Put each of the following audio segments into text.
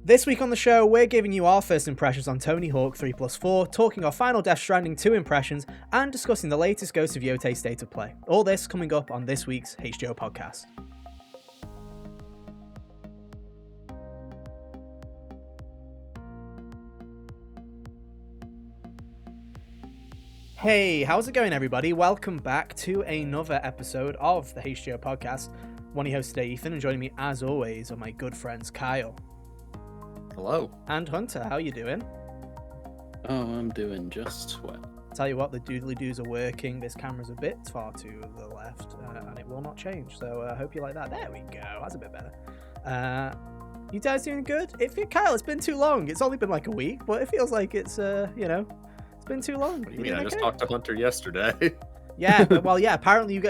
This week on the show, we're giving you our first impressions on Tony Hawk 3+4, talking our final Death Stranding 2 impressions, and discussing the latest Ghost of Yotei state of play. All this coming up on this week's HGO Podcast. Hey, how's it going, everybody? Welcome back to another episode of the HGO Podcast. One of your hosts today, Ethan, and joining me, as always, are my good friends Kyle. Hello. And Hunter, how you doing? Oh, I'm doing just swell. Tell you what, the doodly-doos are working. This camera's a bit far to the left, and it will not change. So I hope you like that. There we go. That's a bit better. You guys doing good? Kyle, it's been too long. It's only been like a week, but it feels like it's, it's been too long. What do you mean? I just talked to Hunter yesterday. Yeah, apparently you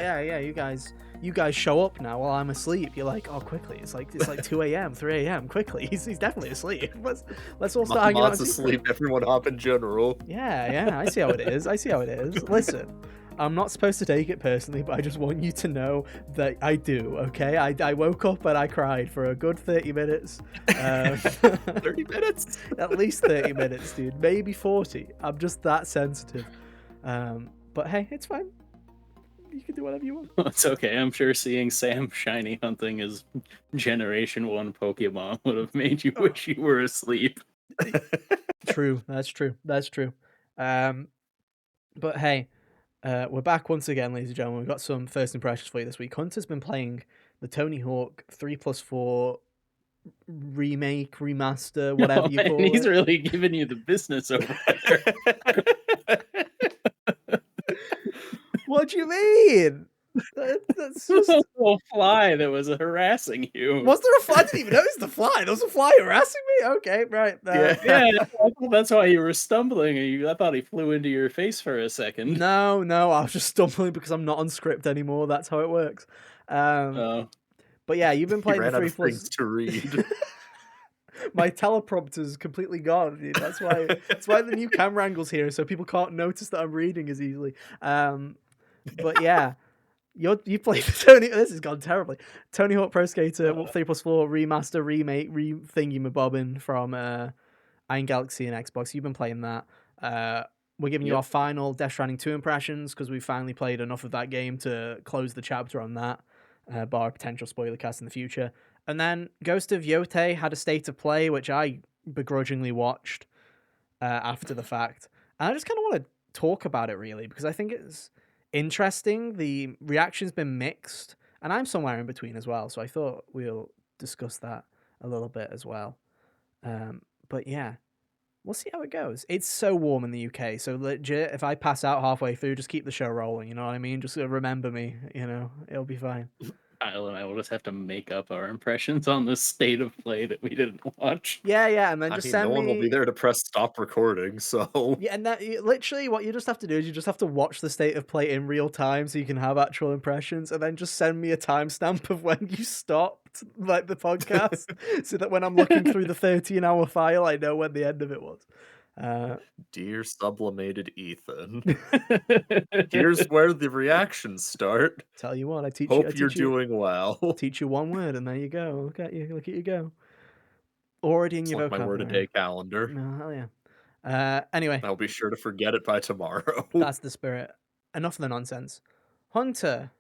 guys show up now while I'm asleep. You're like, oh, quickly. It's like 2 a.m., 3 a.m. Quickly. He's definitely asleep. Let's all start hanging out. Mom's asleep. Everyone up in general. Yeah. I see how it is. Listen, I'm not supposed to take it personally, but I just want you to know that I do. Okay, I woke up and I cried for a good 30 minutes. 30 minutes? At least 30 minutes, dude. Maybe 40. I'm just that sensitive. But hey, it's fine. You can do whatever you want. It's okay. I'm sure seeing Sam shiny hunting his Generation 1 Pokemon would have made you wish you were asleep. True. That's true. But hey, we're back once again, ladies and gentlemen. We've got some first impressions for you this week. Hunter's been playing the Tony Hawk 3+4 remake, remaster, whatever you call it. He's really giving you the business over there. What do you mean? That's just a little fly that was harassing you. Was there a fly? I didn't even notice the fly. There was a fly harassing me? Okay, right. Yeah, that's why you were stumbling. I thought he flew into your face for a second. No, I was just stumbling because I'm not on script anymore. That's how it works. But yeah, you've been playing the 3+. Things to read. My teleprompter's completely gone, dude. That's why the new camera angle's here, so people can't notice that I'm reading as easily. But yeah, you played Tony. This has gone terribly. Tony Hawk Pro Skater 3+4 remaster, remake, thingy-mabobbin from Iron Galaxy and Xbox. You've been playing that. We're giving you our final Death Stranding 2 impressions because we finally played enough of that game to close the chapter on that, bar a potential spoiler cast in the future. And then Ghost of Yotei had a state of play, which I begrudgingly watched after the fact. And I just kind of want to talk about it, really, because I think it's interesting. The reaction's been mixed, and I'm somewhere in between as well, so I thought we'll discuss that a little bit as well. But yeah, we'll see how it goes. It's so warm in the UK, so legit, if I pass out halfway through, just keep the show rolling, you know what I mean? Just remember me, it'll be fine. Kyle and I will just have to make up our impressions on the state of play that we didn't watch. Yeah, and then just send me... no one will be there to press stop recording, so... Yeah, and that literally what you just have to do is you just have to watch the state of play in real time so you can have actual impressions, and then just send me a timestamp of when you stopped, like, the podcast, so that when I'm looking through the 13-hour file, I know when the end of it was. Dear sublimated Ethan, here's where the reactions start. Tell you what, I teach Hope you're doing well. Teach you one word, and there you go. Look at you go. Already in your vocabulary. My word a day calendar. Oh, hell yeah. Anyway, I'll be sure to forget it by tomorrow. That's the spirit. Enough of the nonsense. Hunter.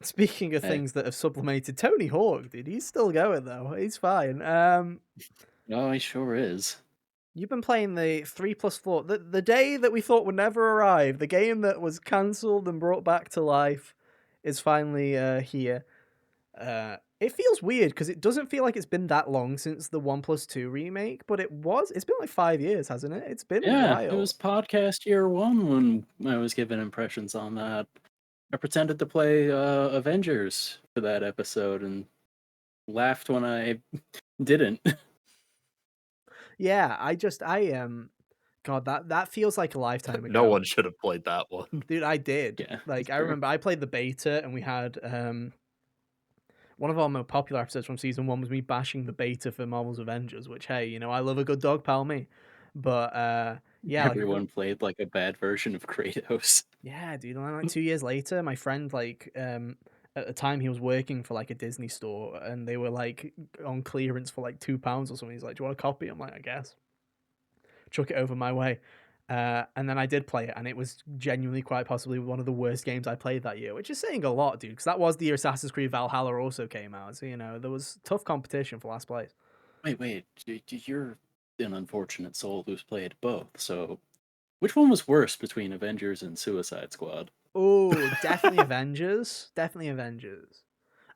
Speaking of things that have sublimated, Tony Hawk, dude, he's still going though. He's fine. Oh, he sure is. You've been playing the 3+4, the day that we thought would never arrive, the game that was cancelled and brought back to life is finally here. It feels weird because it doesn't feel like it's been that long since the 1+2 remake, but it's been like 5 years, hasn't it? It's been a while. It was podcast year 1 when I was giving impressions on that. I pretended to play Avengers for that episode and laughed when I didn't. Yeah, God, that feels like a lifetime ago. No one should have played that one. Dude, I did. Yeah, like, I remember I played the beta, and we had one of our more popular episodes from season 1 was me bashing the beta for Marvel's Avengers, which, hey, I love a good dog pal me. But yeah, everyone played like a bad version of Kratos. Yeah, dude. And then, like 2 years later, my friend at at the time he was working for like a Disney store, and they were like on clearance for like £2 or something. He's like, "Do you want a copy?" I'm like, "I guess." Chuck it over my way. And then I did play it, and it was genuinely quite possibly one of the worst games I played that year, which is saying a lot, dude, because that was the year Assassin's Creed Valhalla also came out. So, there was tough competition for last place. Wait, you're an unfortunate soul who's played both. So, which one was worse between Avengers and Suicide Squad? Oh, definitely Avengers. Definitely Avengers.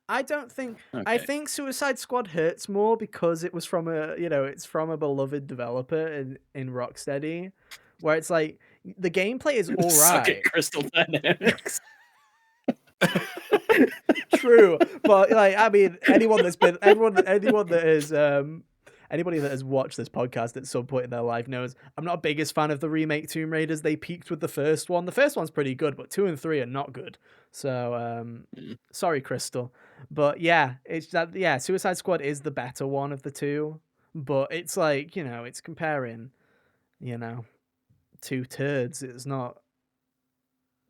I Okay. think Suicide Squad hurts more because it was from it's from a beloved developer in Rocksteady, where it's like the gameplay is all Suck it, right. Crystal Dynamics. True, but like I mean, anyone that is anybody that has watched this podcast at some point in their life knows I'm not a biggest fan of the remake Tomb Raiders. They peaked with the first one. The first one's pretty good, but 2 and 3 are not good. So sorry, Crystal, but yeah, it's that Suicide Squad is the better one of the two, but it's like it's comparing two turds. It's not.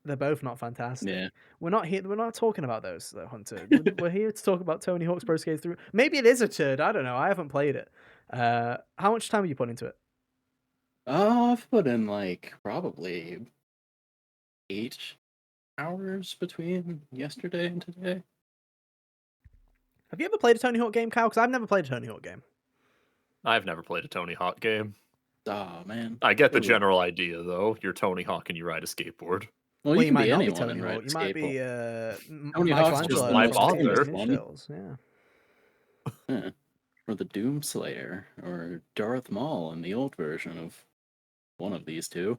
They're both not fantastic. Yeah. We're not here. We're not talking about those, though, Hunter. We're here to talk about Tony Hawk's Pro Skater 3. Maybe it is a turd. I don't know. I haven't played it. How much time have you put into it? I've put in like probably 8 hours between yesterday and today. Have you ever played a Tony Hawk game, Kyle? Because I've never played a Tony Hawk game. I've never played a Tony Hawk game. Oh man. I get the Ooh. general idea, though. You're Tony Hawk and you ride a skateboard. Well, you you can might be not be anyone Tony and Hawk. ride You a might be skateboard. Tony Michelangelo. Hawk's just my the father. Ninjas, yeah. Or the Doomslayer, or Darth Maul in the old version of one of these two.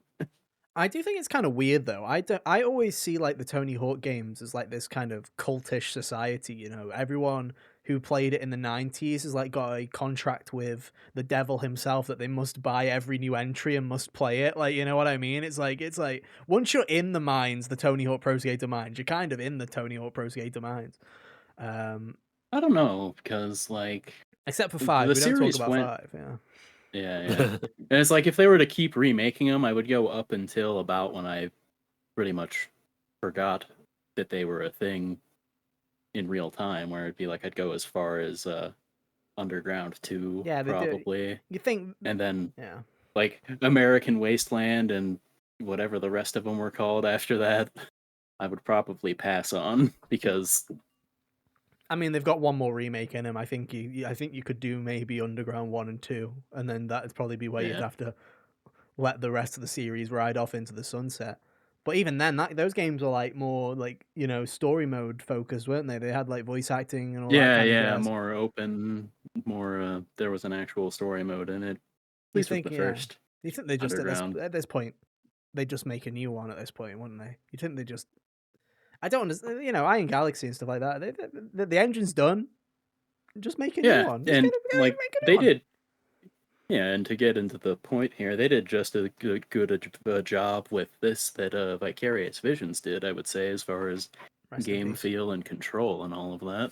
I do think it's kind of weird though. I always see like the Tony Hawk games as like this kind of cultish society, Everyone who played it in the 90s has like got a contract with the devil himself that they must buy every new entry and must play it. Like, you know what I mean? It's like once you're in the mines, the Tony Hawk Pro Skater mines, you're kind of in the Tony Hawk Pro Skater mines. I don't know, because like Except for 5. the We don't talk series about went 5, yeah. Yeah. And it's like if they were to keep remaking them, I would go up until about when I pretty much forgot that they were a thing in real time, where it'd be like I'd go as far as Underground 2, Yeah, they do. probably. You think, And then yeah. like American Wasteland and whatever the rest of them were called after that, I would probably pass on because I mean, they've got one more remake in them. I think you could do maybe Underground 1 and 2, and then that'd probably be where you'd Yeah. have to let the rest of the series ride off into the sunset. But even then, those games were like more like story mode focused, weren't they? They had like voice acting and all that kind of jazz. more open, more. There was an actual story mode in it. At least with the first. Do you think they just Underground. at this point they just make a new one at this point, wouldn't they? You think they just? I don't understand. Iron Galaxy and stuff like that. The engine's done. Just make a new one. Just and make a like new they one. did. Yeah, and to get into the point here, they did just as good a job with this that Vicarious Visions did, I would say, as far as Rest in game peace. feel and control and all of that.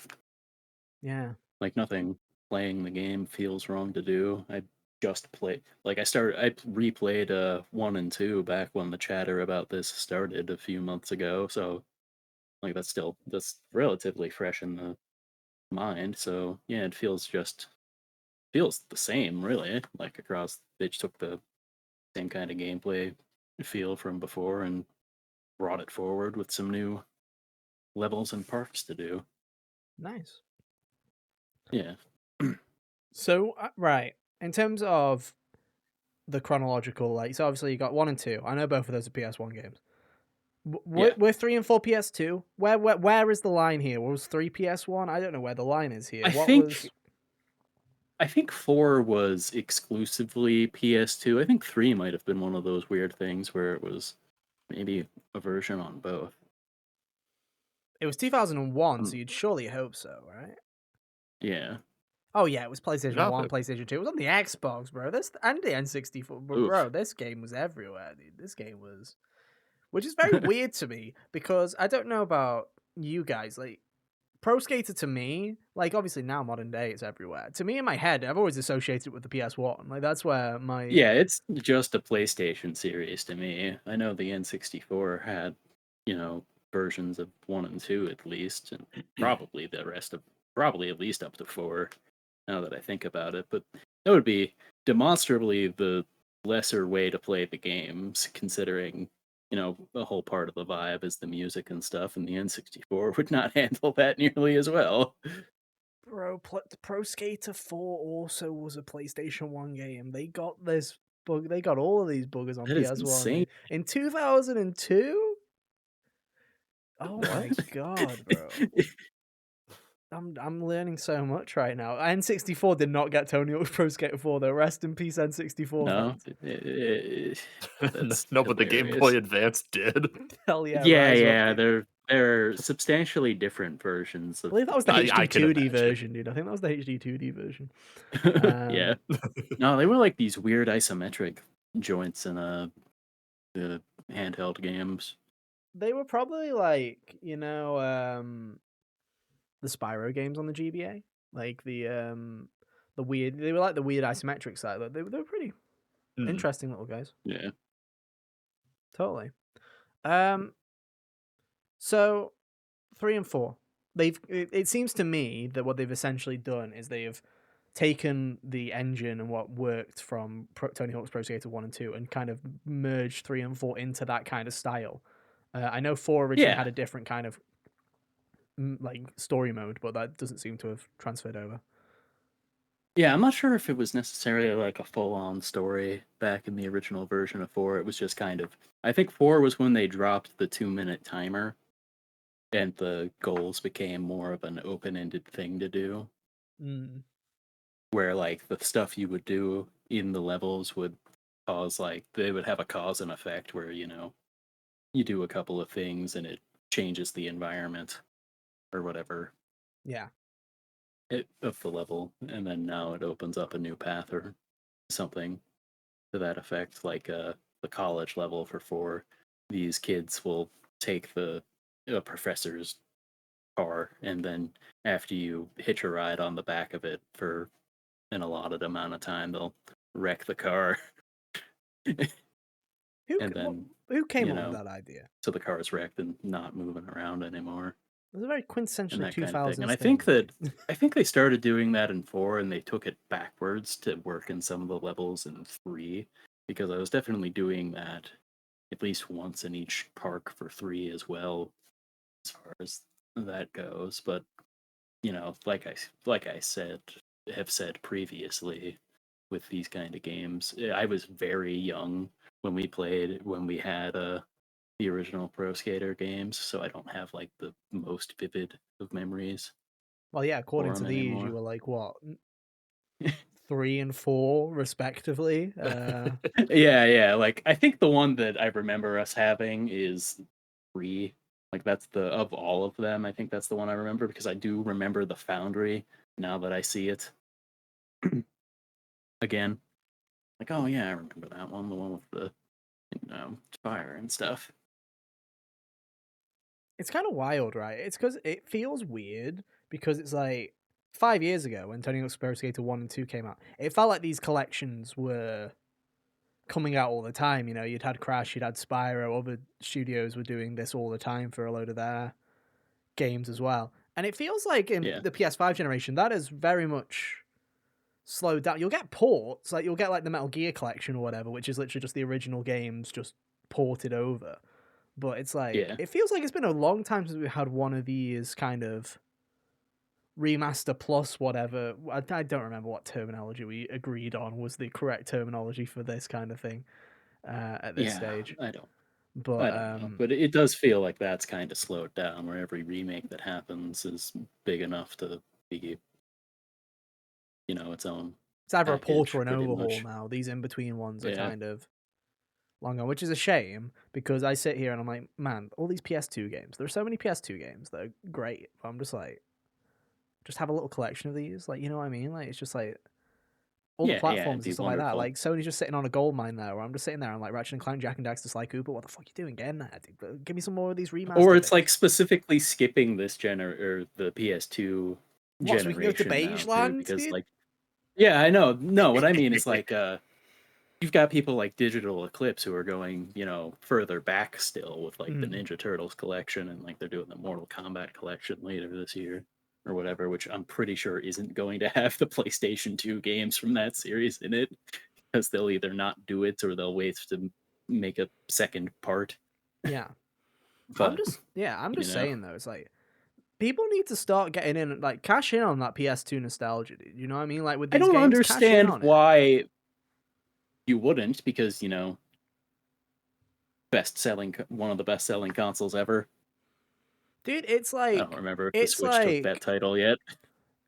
Yeah. Like nothing playing the game feels wrong to do. I just played I replayed 1 and 2 back when the chatter about this started a few months ago, so like that's relatively fresh in the mind. So yeah, it feels the same, really. Like across, they just took the same kind of gameplay feel from before and brought it forward with some new levels and parts to do. Nice. Yeah. So right, in terms of the chronological, so obviously you got 1 and 2. I know both of those are PS1 games. We're 3 and 4 PS2. Where is the line here? Was 3 PS1? I don't know where the line is here. I think 4 was exclusively PS2. I think 3 might have been one of those weird things where it was maybe a version on both. It was 2001, so you'd surely hope so, right? Yeah. Oh yeah, it was PlayStation 1, it. PlayStation 2. It was on the Xbox, bro. And the N64. But bro, this game was everywhere, dude. This game was... Which is very weird to me, because I don't know about you guys, like, Pro Skater to me, like, obviously now modern day it's everywhere. To me, in my head, I've always associated it with the PS1. Like, that's where my... Yeah, it's just a PlayStation series to me. I know the N64 had, versions of 1 and 2 at least, and probably the rest of probably at least up to 4. Now that I think about it, but that would be demonstrably the lesser way to play the games, considering the whole part of the vibe is the music and stuff, and the N64 would not handle that nearly as well. Bro, Pro Skater 4 also was a PlayStation 1 game. They got this bug. They got all of these buggers on That is PS1 insane. in 2002. Oh my god, bro! I'm learning so much right now. N64 did not get Tony Hawk's Pro Skater 4 though. Rest in peace, N64 No, fans. No, but the Game Boy Advance did. Hell yeah! Yeah. They're substantially different versions I of. believe that was the I HD can 2D imagine. version, dude. I think that was the HD 2D version. Yeah. No, they were like these weird isometric joints in the handheld games. They were probably like, the Spyro games on the GBA, like the weird. They were like the weird isometric side. They were pretty interesting little guys. Yeah. Totally. So 3 and 4, it seems to me that what they've essentially done is they've taken the engine and what worked from Tony Hawk's Pro Skater 1 and 2 and kind of merged 3 and 4 into that kind of style. I know 4 originally had a different kind of like story mode, but that doesn't seem to have transferred over. Yeah, I'm not sure if it was necessarily like a full-on story back in the original version of 4. It was just kind of, I think 4 was when they dropped the 2-minute timer and the goals became more of an open-ended thing to do. Where like the stuff you would do in the levels would cause, like, they would have a cause and effect where, you do a couple of things and it changes the environment or whatever. Yeah. Of the level, and then now it opens up a new path or something to that effect. Like the college level for 4, these kids will take the professor's car, and then after you hitch a ride on the back of it for an allotted amount of time, they'll wreck the car. Who came up with that idea? So the car is wrecked and not moving around anymore. It was a very quintessentially 2000s kind of thing. And I thing. think they started doing that in 4, and they took it backwards to work in some of the levels in 3, because I was definitely doing that at least once in each park for 3 as well, as far as that goes. But like I have said previously, with these kind of games, I was very young when we had the original Pro Skater games, so I don't have like the most vivid of memories. Well, yeah, according to these, you were like what, 3 and 4 respectively. Yeah. Like I think the one that I remember us having is 3. Like that's of all of them, I think that's the one I remember, because I do remember the Foundry now that I see it again. Like, oh yeah, I remember that one, the one with the fire and stuff. It's kind of wild, right? It's because it feels weird because it's like 5 years ago when Tony Hawk's Pro Skater 1 and 2 came out. It felt like these collections were coming out all the time. You'd had Crash, you'd had Spyro, other studios were doing this all the time for a load of their games as well. And it feels like in the PS5 generation, that is very much slowed down. You'll get ports, like you'll get like the Metal Gear collection or whatever, which is literally just the original games just ported over. But it's like, it feels like it's been a long time since we had one of these kind of remaster plus whatever. I don't remember what terminology we agreed on was the correct terminology for this kind of thing at this stage. I don't But know. But it does feel like that's kind of slowed down, where every remake that happens is big enough to be, its own. It's either a port or an overhaul now. These in-between ones are kind of long on, which is a shame, because I sit here and I'm like, man, all these PS2 games. There are so many PS2 games that are great. But I'm just like, just have a little collection of these. Like, you know what I mean? Like, it's just like all the platforms and stuff like that. Like, Sony's just sitting on a gold mine there, where I'm just sitting there and like Ratchet and Clank, Jak and Daxter, Sly Cooper. What the fuck are you doing again? Give me some more of these remasters. Or it's like specifically skipping this or the PS2 generation. So we can go to Beige Land, because dude? like, yeah, I know. No, what I mean is like you've got people like Digital Eclipse who are going, further back still with like the Mm. Ninja Turtles collection, and like they're doing the Mortal Kombat collection later this year or whatever, which I'm pretty sure isn't going to have the PlayStation 2 games from that series in it, because they'll either not do it or they'll wait to make a second part. Yeah. I'm But just saying though, it's like people need to start getting in, like cash in on that PS2 nostalgia, dude. You know what I mean? Like with I these don't games, cash in understand on it. why you wouldn't, because one of the best selling consoles ever. Dude, it's I like don't remember if the it's Switch took that like title yet.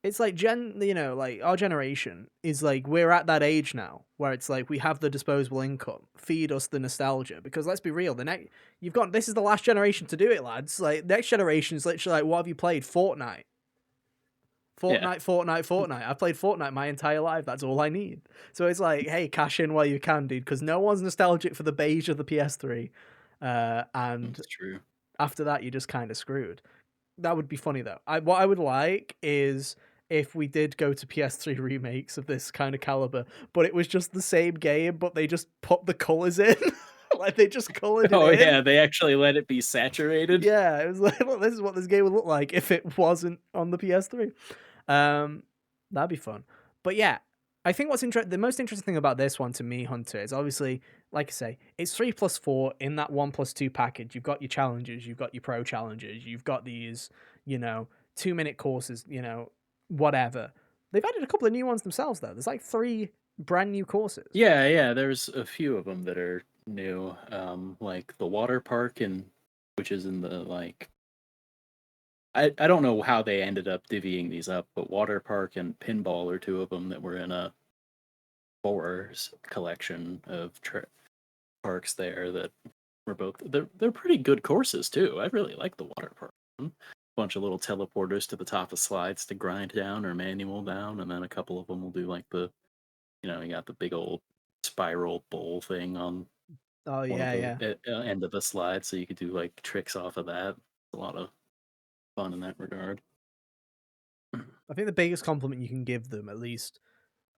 it's like like our generation is like we're at that age now where it's like we have the disposable income. Feed us the nostalgia, because let's be real, this is the last generation to do it, lads. Like next generation is literally like, what have you played? Fortnite. Yeah. Fortnite. I've played Fortnite my entire life. That's all I need. So it's like, hey, cash in while you can, dude, because no one's nostalgic for the beige of the PS3. And That's true. after that, you're just kind of screwed. That would be funny, though. What I would like is if we did go to PS3 remakes of this kind of caliber, but it was just the same game, but they just put the colors in. Like, they just colored it Oh in. yeah, they actually let it be saturated. Yeah, it was like, well, this is what this game would look like if it wasn't on the PS3. That'd be fun. But yeah, I think the most interesting thing about this one to me, Hunter, is obviously, like I say, it's 3+4 in that 1+2 package. You've got your challenges, you've got your pro challenges, you've got these, 2-minute courses, whatever. They've added a couple of new ones themselves, though. There's like 3 brand new courses. Yeah, there's a few of them that are new, like the water park, which is in the like. I don't know how they ended up divvying these up, but water park and pinball are 2 of them that were in a 4's collection of parks there that were both. They're pretty good courses too. I really like the water park one. Bunch of little teleporters to the top of slides to grind down or manual down, and then a couple of them will do like you got the big old spiral bowl thing on Oh, one of yeah. the end of the slide, so you could do like tricks off of that. A lot of fun in that regard. I think the biggest compliment you can give them, at least,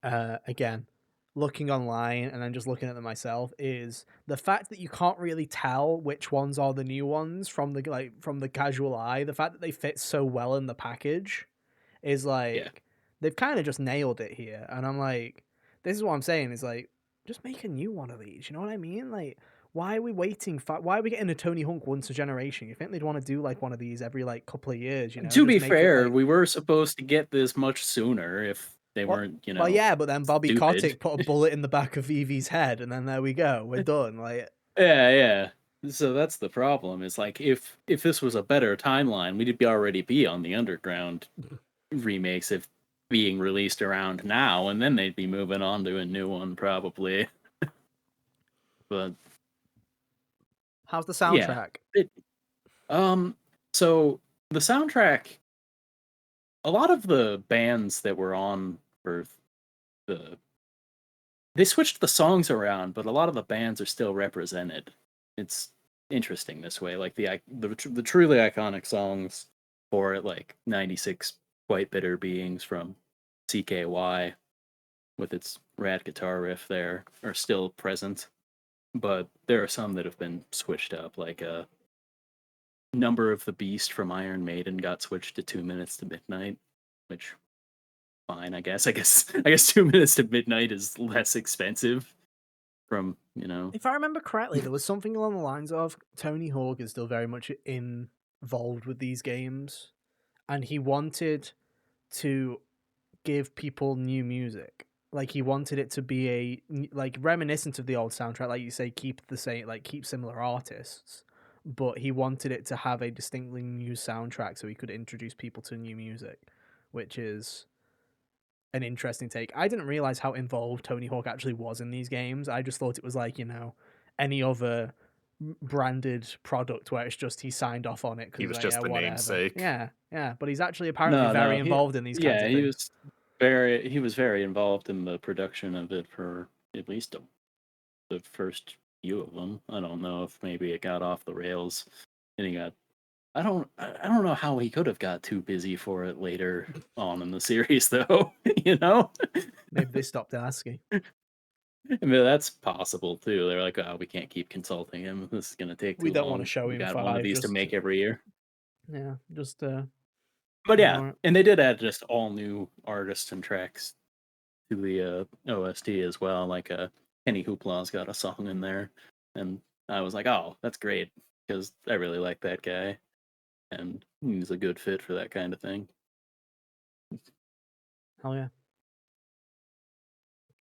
again, looking online and then just looking at them myself, is the fact that you can't really tell which ones are the new ones from the casual eye. The fact that they fit so well in the package is like, Yeah. they've kind of just nailed it here. And I'm like, this is what I'm saying, is like, just make a new one of these. You know what I mean? Like, why are we waiting? Why are we getting a Tony Hawk once a generation? You think they'd want to do like one of these every like couple of years? To Just be make it fair, like, we were supposed to get this much sooner if they well, weren't, well, yeah, but then Bobby stupid. Kotick put a bullet in the back of Vivi's head, and then there we go, we're done. Like, Yeah. So that's the problem. Is like if this was a better timeline, we'd already be on the Underground remakes if being released around now, and then they'd be moving on to a new one probably. But how's the soundtrack? So the soundtrack, a lot of the bands that were on for they switched the songs around, but a lot of the bands are still represented. It's interesting this way. Like the truly iconic songs for it, like 96 Quite Bitter Beings from CKY with its rad guitar riff there, are still present. But there are some that have been switched up, like Number of the Beast from Iron Maiden got switched to 2 Minutes to Midnight, which fine, I guess. I guess 2 Minutes to Midnight is less expensive from, If I remember correctly, there was something along the lines of Tony Hawk is still very much involved with these games, and he wanted to give people new music. Like, he wanted it to be like reminiscent of the old soundtrack, like you say, keep similar artists, but he wanted it to have a distinctly new soundtrack so he could introduce people to new music, which is an interesting take. I didn't realize how involved Tony Hawk actually was in these games. I just thought it was like, any other branded product where it's just he signed off on it because He was like, just yeah, the whatever. namesake. Yeah, but he's actually apparently No, very no, involved in these kinds of he things. was very involved in the production of it for at least the first few of them. I don't know if maybe it got off the rails and he got. I don't know how he could have got too busy for it later on in the series, though. Maybe they stopped asking. I mean, that's possible too. They're like, oh, we can't keep consulting him. This is going to take We too don't want to long. show We him got one of 5. these to Just make every year. yeah, just But yeah, ignore it. and they did add just all new artists and tracks to the OST as well. Like Kenny Hoopla's got a song in there, and I was like, oh, that's great because I really like that guy, and he's a good fit for that kind of thing. Hell yeah.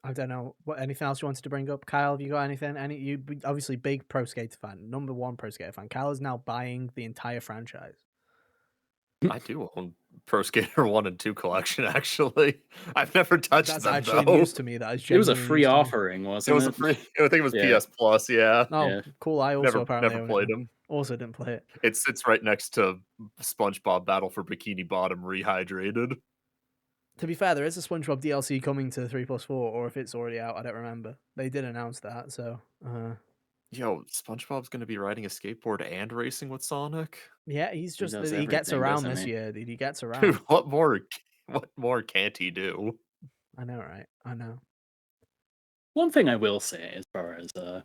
I don't know. What anything else you wanted to bring up, Kyle? Have you got anything? You obviously big Pro Skater fan, #1 Pro Skater fan. Kyle is now buying the entire franchise. I do own Pro Skater 1 and 2 collection, actually. I've never touched That's them, actually though. news to me. That is It was a genuinely free news to me. offering, It wasn't was it? a free. I think it was Yeah. PS Plus. Yeah, Oh, Yeah. cool. I also apparently never own played it. them. Also didn't play it. It sits right next to SpongeBob Battle for Bikini Bottom Rehydrated. To be fair, there is a SpongeBob DLC coming to 3+4, or if it's already out, I don't remember. They did announce that, so Yo, SpongeBob's gonna be riding a skateboard and racing with Sonic. yeah, he's He just does he gets everything, around doesn't this he? year. Dude, he gets Dude, around. what more can't he do? I know, right? I know. One thing I will say, as far as a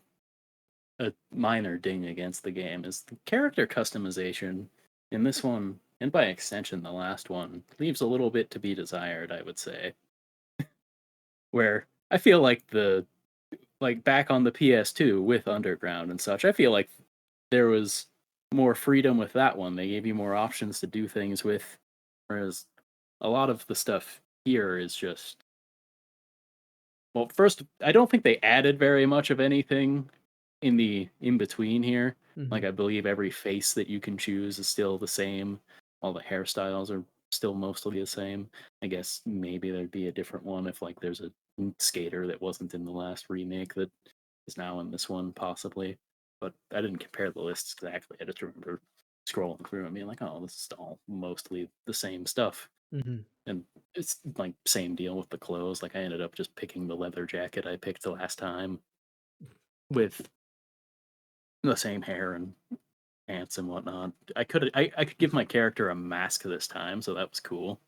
minor ding against the game, is the character customization in this one, and by extension the last one, leaves a little bit to be desired, I would say. Where I feel like back on the PS2 with Underground and such, I feel like there was more freedom with that one. They gave you more options to do things with, whereas a lot of the stuff here is just, well, first, I don't think they added very much of anything in the in between here. Like, I believe every face that you can choose is still the same. All the hairstyles are still mostly the same. I guess maybe there'd be a different one if like there's a skater that wasn't in the last remake that is now in this one, possibly. But I didn't compare the lists exactly. I just remember scrolling through and being like, oh, this is all mostly the same stuff. And it's like same deal with the clothes. Like I ended up just picking the leather jacket I picked the last time with the same hair and pants and whatnot. I could give my character a mask this time, so that was cool.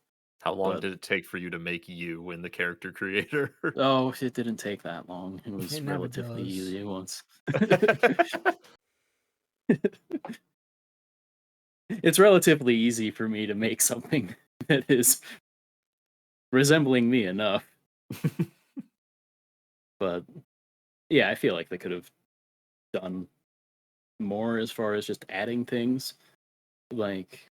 How long But- did it take for you to make you in the character creator? Oh, it didn't take that long. It was It never relatively does. easy once. It's relatively easy for me to make something that is resembling me enough. But yeah, I feel like they could have done more as far as just adding things. Like,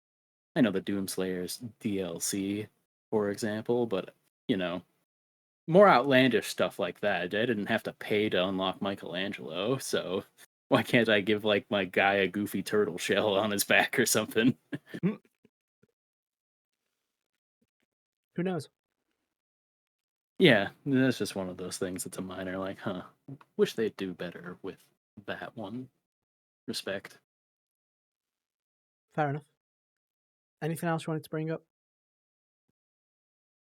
I know the Doomslayer's DLC, for example, but, you know, more outlandish stuff like that. I didn't have to pay to unlock Michelangelo, so why can't I give, like, my guy a goofy turtle shell on his back or something? Who knows? Yeah, that's just one of those things that's a minor, like, wish they'd do better with that one. Respect. Fair enough. Anything else you wanted to bring up?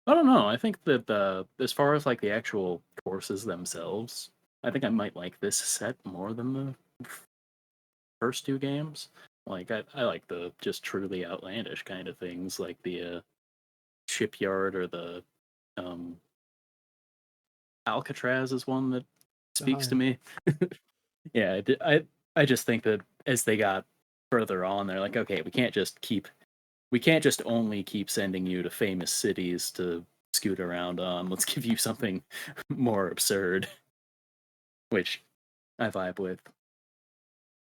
I don't know. I think that as far as like the actual courses themselves, I think I might like this set more than the first two games. Like I like the just truly outlandish kind of things, like the shipyard or the Alcatraz is one that speaks to me. Yeah, I just think that as they got further on, they're like, okay, we can't just only keep sending you to famous cities to scoot around on. Let's give you something more absurd, which I vibe with.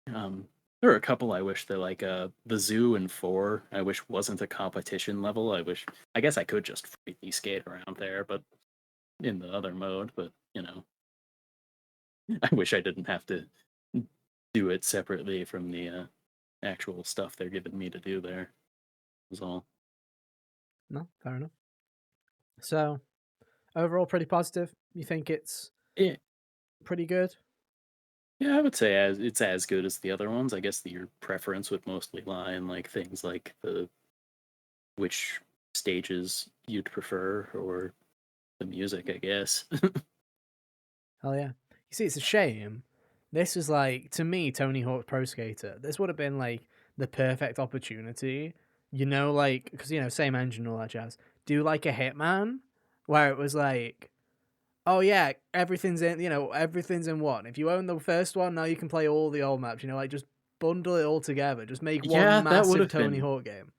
There are a couple I wish that like the zoo in 4, I wish wasn't a competition level. I guess I could just freely skate around there, but in the other mode, but you know. I wish I didn't have to do it separately from the actual stuff they're giving me to do there. Was all. No, fair enough. So, overall, pretty positive. You think it's Yeah. pretty good? Yeah, I would say it's as good as the other ones. I guess your preference would mostly lie in like things like which stages you'd prefer or the music, I guess. Hell yeah. You see, it's a shame. This was like, to me, Tony Hawk Pro Skater, this would have been like the perfect opportunity, like, because, same engine and all that jazz. Do like a Hitman, where it was like, Oh yeah, everything's in. Everything's in one. If you own the first one, now you can play all the old maps. Like just bundle it all together. Just make Yeah, one that would massive have Tony been Hawk game.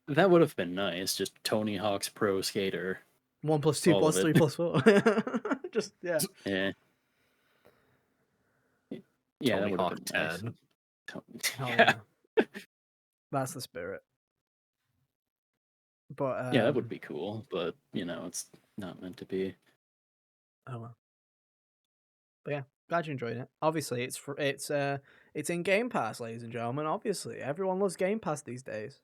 that would have been nice. Just Tony Hawk's Pro Skater, 1 + 2 all of + 3 it. + 4. Just yeah. Yeah, yeah, that Tony would have Hawk been nice. 10. Hell Yeah, yeah. That's the spirit. But yeah, that would be cool. But it's not meant to be. oh well. But yeah, glad you're enjoying it. Obviously, it's in Game Pass, ladies and gentlemen. Obviously, everyone loves Game Pass these days.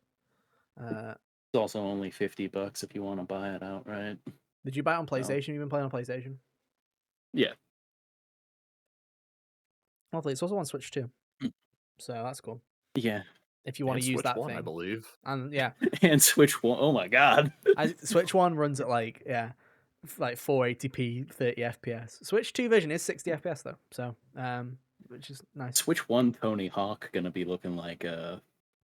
It's also only $50 if you want to buy it outright. Did you buy it on PlayStation? You've been playing on PlayStation? Yeah. Hopefully, it's also on Switch too. Mm. So that's cool. Yeah. If you want And to use Switch that 1, thing, I believe. and yeah, And Switch One. Oh my God. Switch 1 runs at like 480p 30 FPS. Switch 2 Vision is 60 FPS though, so which is nice. Switch One Tony Hawk gonna be looking like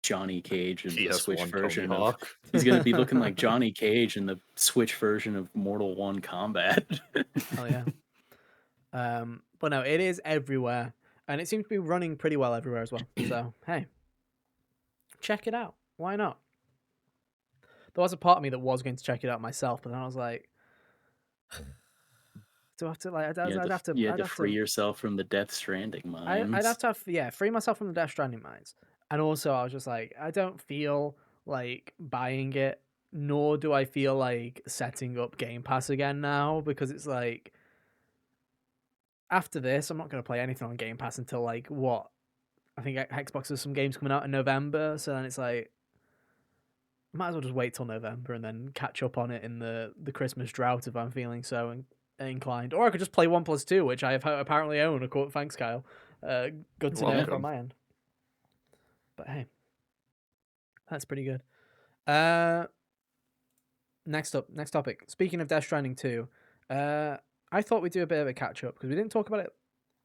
Johnny Cage in the Switch PS1 Tony version of. Hawk. He's gonna be looking like Johnny Cage in the Switch version of Mortal One Combat. Oh yeah. But no, it is everywhere, and it seems to be running pretty well everywhere as well. So hey, check it out. Why not? There was a part of me that was going to check it out myself, but then I was like, do I have to like? You had to free yourself from the Death Stranding mines. I'd have to free myself from the Death Stranding mines, and also I was just like, I don't feel like buying it, nor do I feel like setting up Game Pass again now, because it's like after this, I'm not going to play anything on Game Pass until like what? I think Xbox has some games coming out in November, so then it's like, might as well just wait till November and then catch up on it in the Christmas drought if I'm feeling so inclined. Or I could just play 1 + 2, which I have apparently own. Thanks, Kyle. Good to know from my end. But hey, that's pretty good. Next topic. Speaking of Death Stranding 2, I thought we'd do a bit of a catch up because we didn't talk about it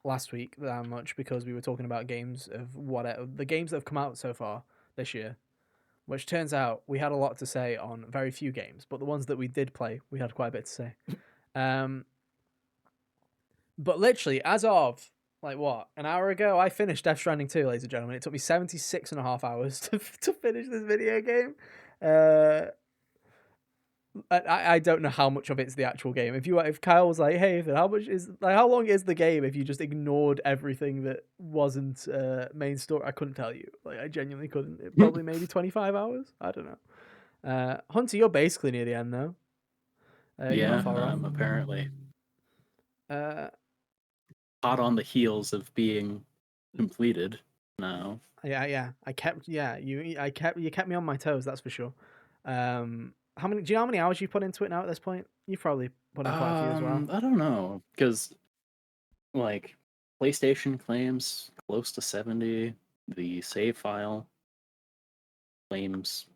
last week that much because we were talking about games of the games that have come out so far this year. Which turns out we had a lot to say on very few games, but the ones that we did play, we had quite a bit to say. But literally, as of an hour ago, I finished Death Stranding 2, ladies and gentlemen. It took me 76.5 hours to finish this video game. I don't know how much of it's the actual game. If Kyle was like, "Hey, Ethan, how long is the game?" If you just ignored everything that wasn't main story, I couldn't tell you. I genuinely couldn't. It probably maybe 25 hours. I don't know. Hunter, you're basically near the end though. Yeah, apparently. Hot on the heels of being completed now. Yeah. You kept me on my toes. That's for sure. Do you know how many hours you've put into it now at this point? You've probably put in quite a few as well. I don't know, because PlayStation claims close to 70. The save file claims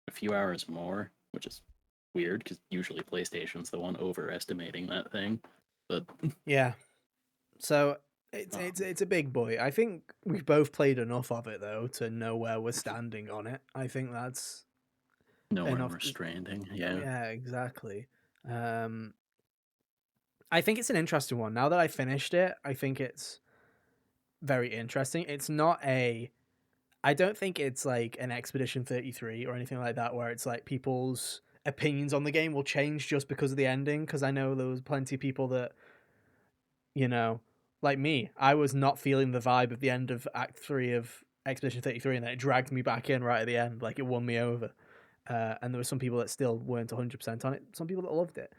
a few hours more, which is weird because usually PlayStation's the one overestimating that thing. But yeah, so it's a big boy. I think we've both played enough of it though to know where we're standing on it. I think that's nowhere we're stranding. Yeah, exactly. I think it's an interesting one. Now that I finished it, I think it's very interesting. I don't think it's like an Expedition 33 or anything like that, where it's like people's opinions on the game will change just because of the ending. Because I know there was plenty of people that, like me, I was not feeling the vibe of the end of Act 3 of Expedition 33, and then it dragged me back in right at the end. Like, it won me over. And there were some people that still weren't 100% on it. Some people that loved it.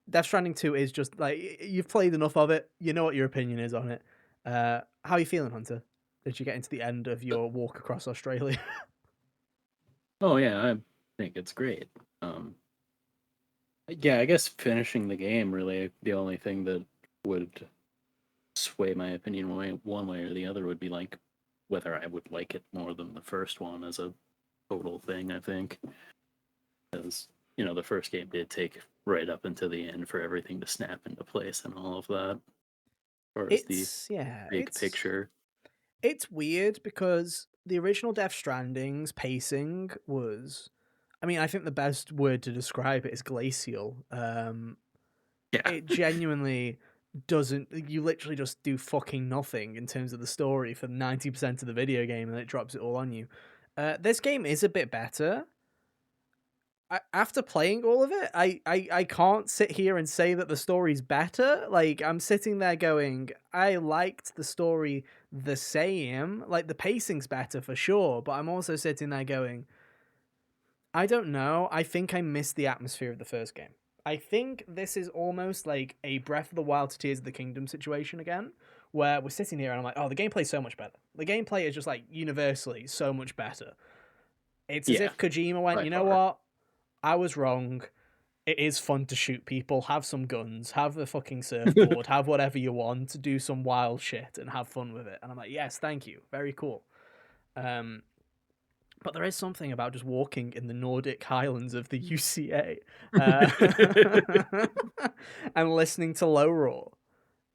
Death Stranding 2 is just like, you've played enough of it. You know what your opinion is on it. How are you feeling, Hunter? Did you get into the end of your walk across Australia? Oh yeah, I think it's great. Yeah, I guess finishing the game really the only thing that would sway my opinion one way or the other would be like whether I would like it more than the first one as a total thing. I think because the first game did take right up into the end for everything to snap into place and all of that. As far as the big picture. It's weird because the original Death Stranding's pacing was, I mean, I think the best word to describe it is glacial. Yeah. it genuinely doesn't. You literally just do fucking nothing in terms of the story for 90% of the video game, and it drops it all on you. This game is a bit better. After playing all of it, I can't sit here and say that the story's better. Like, I'm sitting there going, I liked the story the same. Like, the pacing's better for sure, but I'm also sitting there going, I don't know. I think I missed the atmosphere of the first game. I think this is almost like a Breath of the Wild to Tears of the Kingdom situation again, where we're sitting here and I'm like, oh, the gameplay's so much better. The gameplay is just like universally so much better. It's as Yeah, if Kojima went, by you know far. what? I was wrong. It is fun to shoot people, have some guns, have the fucking surfboard, have whatever you want, do some wild shit and have fun with it. And I'm like, yes, thank you. Very cool. But there is something about just walking in the Nordic Highlands of the UCA and listening to low roar.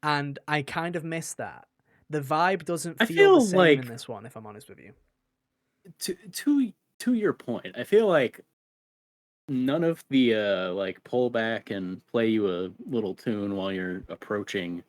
And I kind of miss that. The vibe doesn't I feel the feel same in like this one, if I'm honest with you. to your point, I feel like none of the like pull back and play you a little tune while you're approaching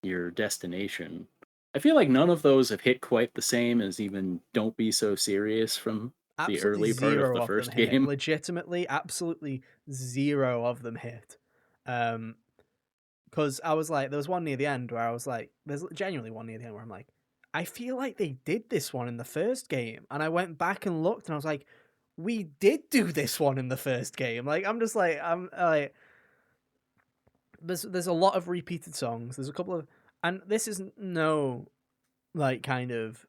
your destination. I feel like none of those have hit quite the same as even Don't Be So Serious from the Absolutely early part of zero the of them first hit. game. Legitimately, absolutely zero of them hit. Because I was like, there was one near the end where I was like, there's genuinely one near the end where I'm like, I feel like they did this one in the first game. And I went back and looked and I was like, we did do this one in the first game. Like, I'm like, there's a lot of repeated songs. There's a couple of, and this is no, like, kind of,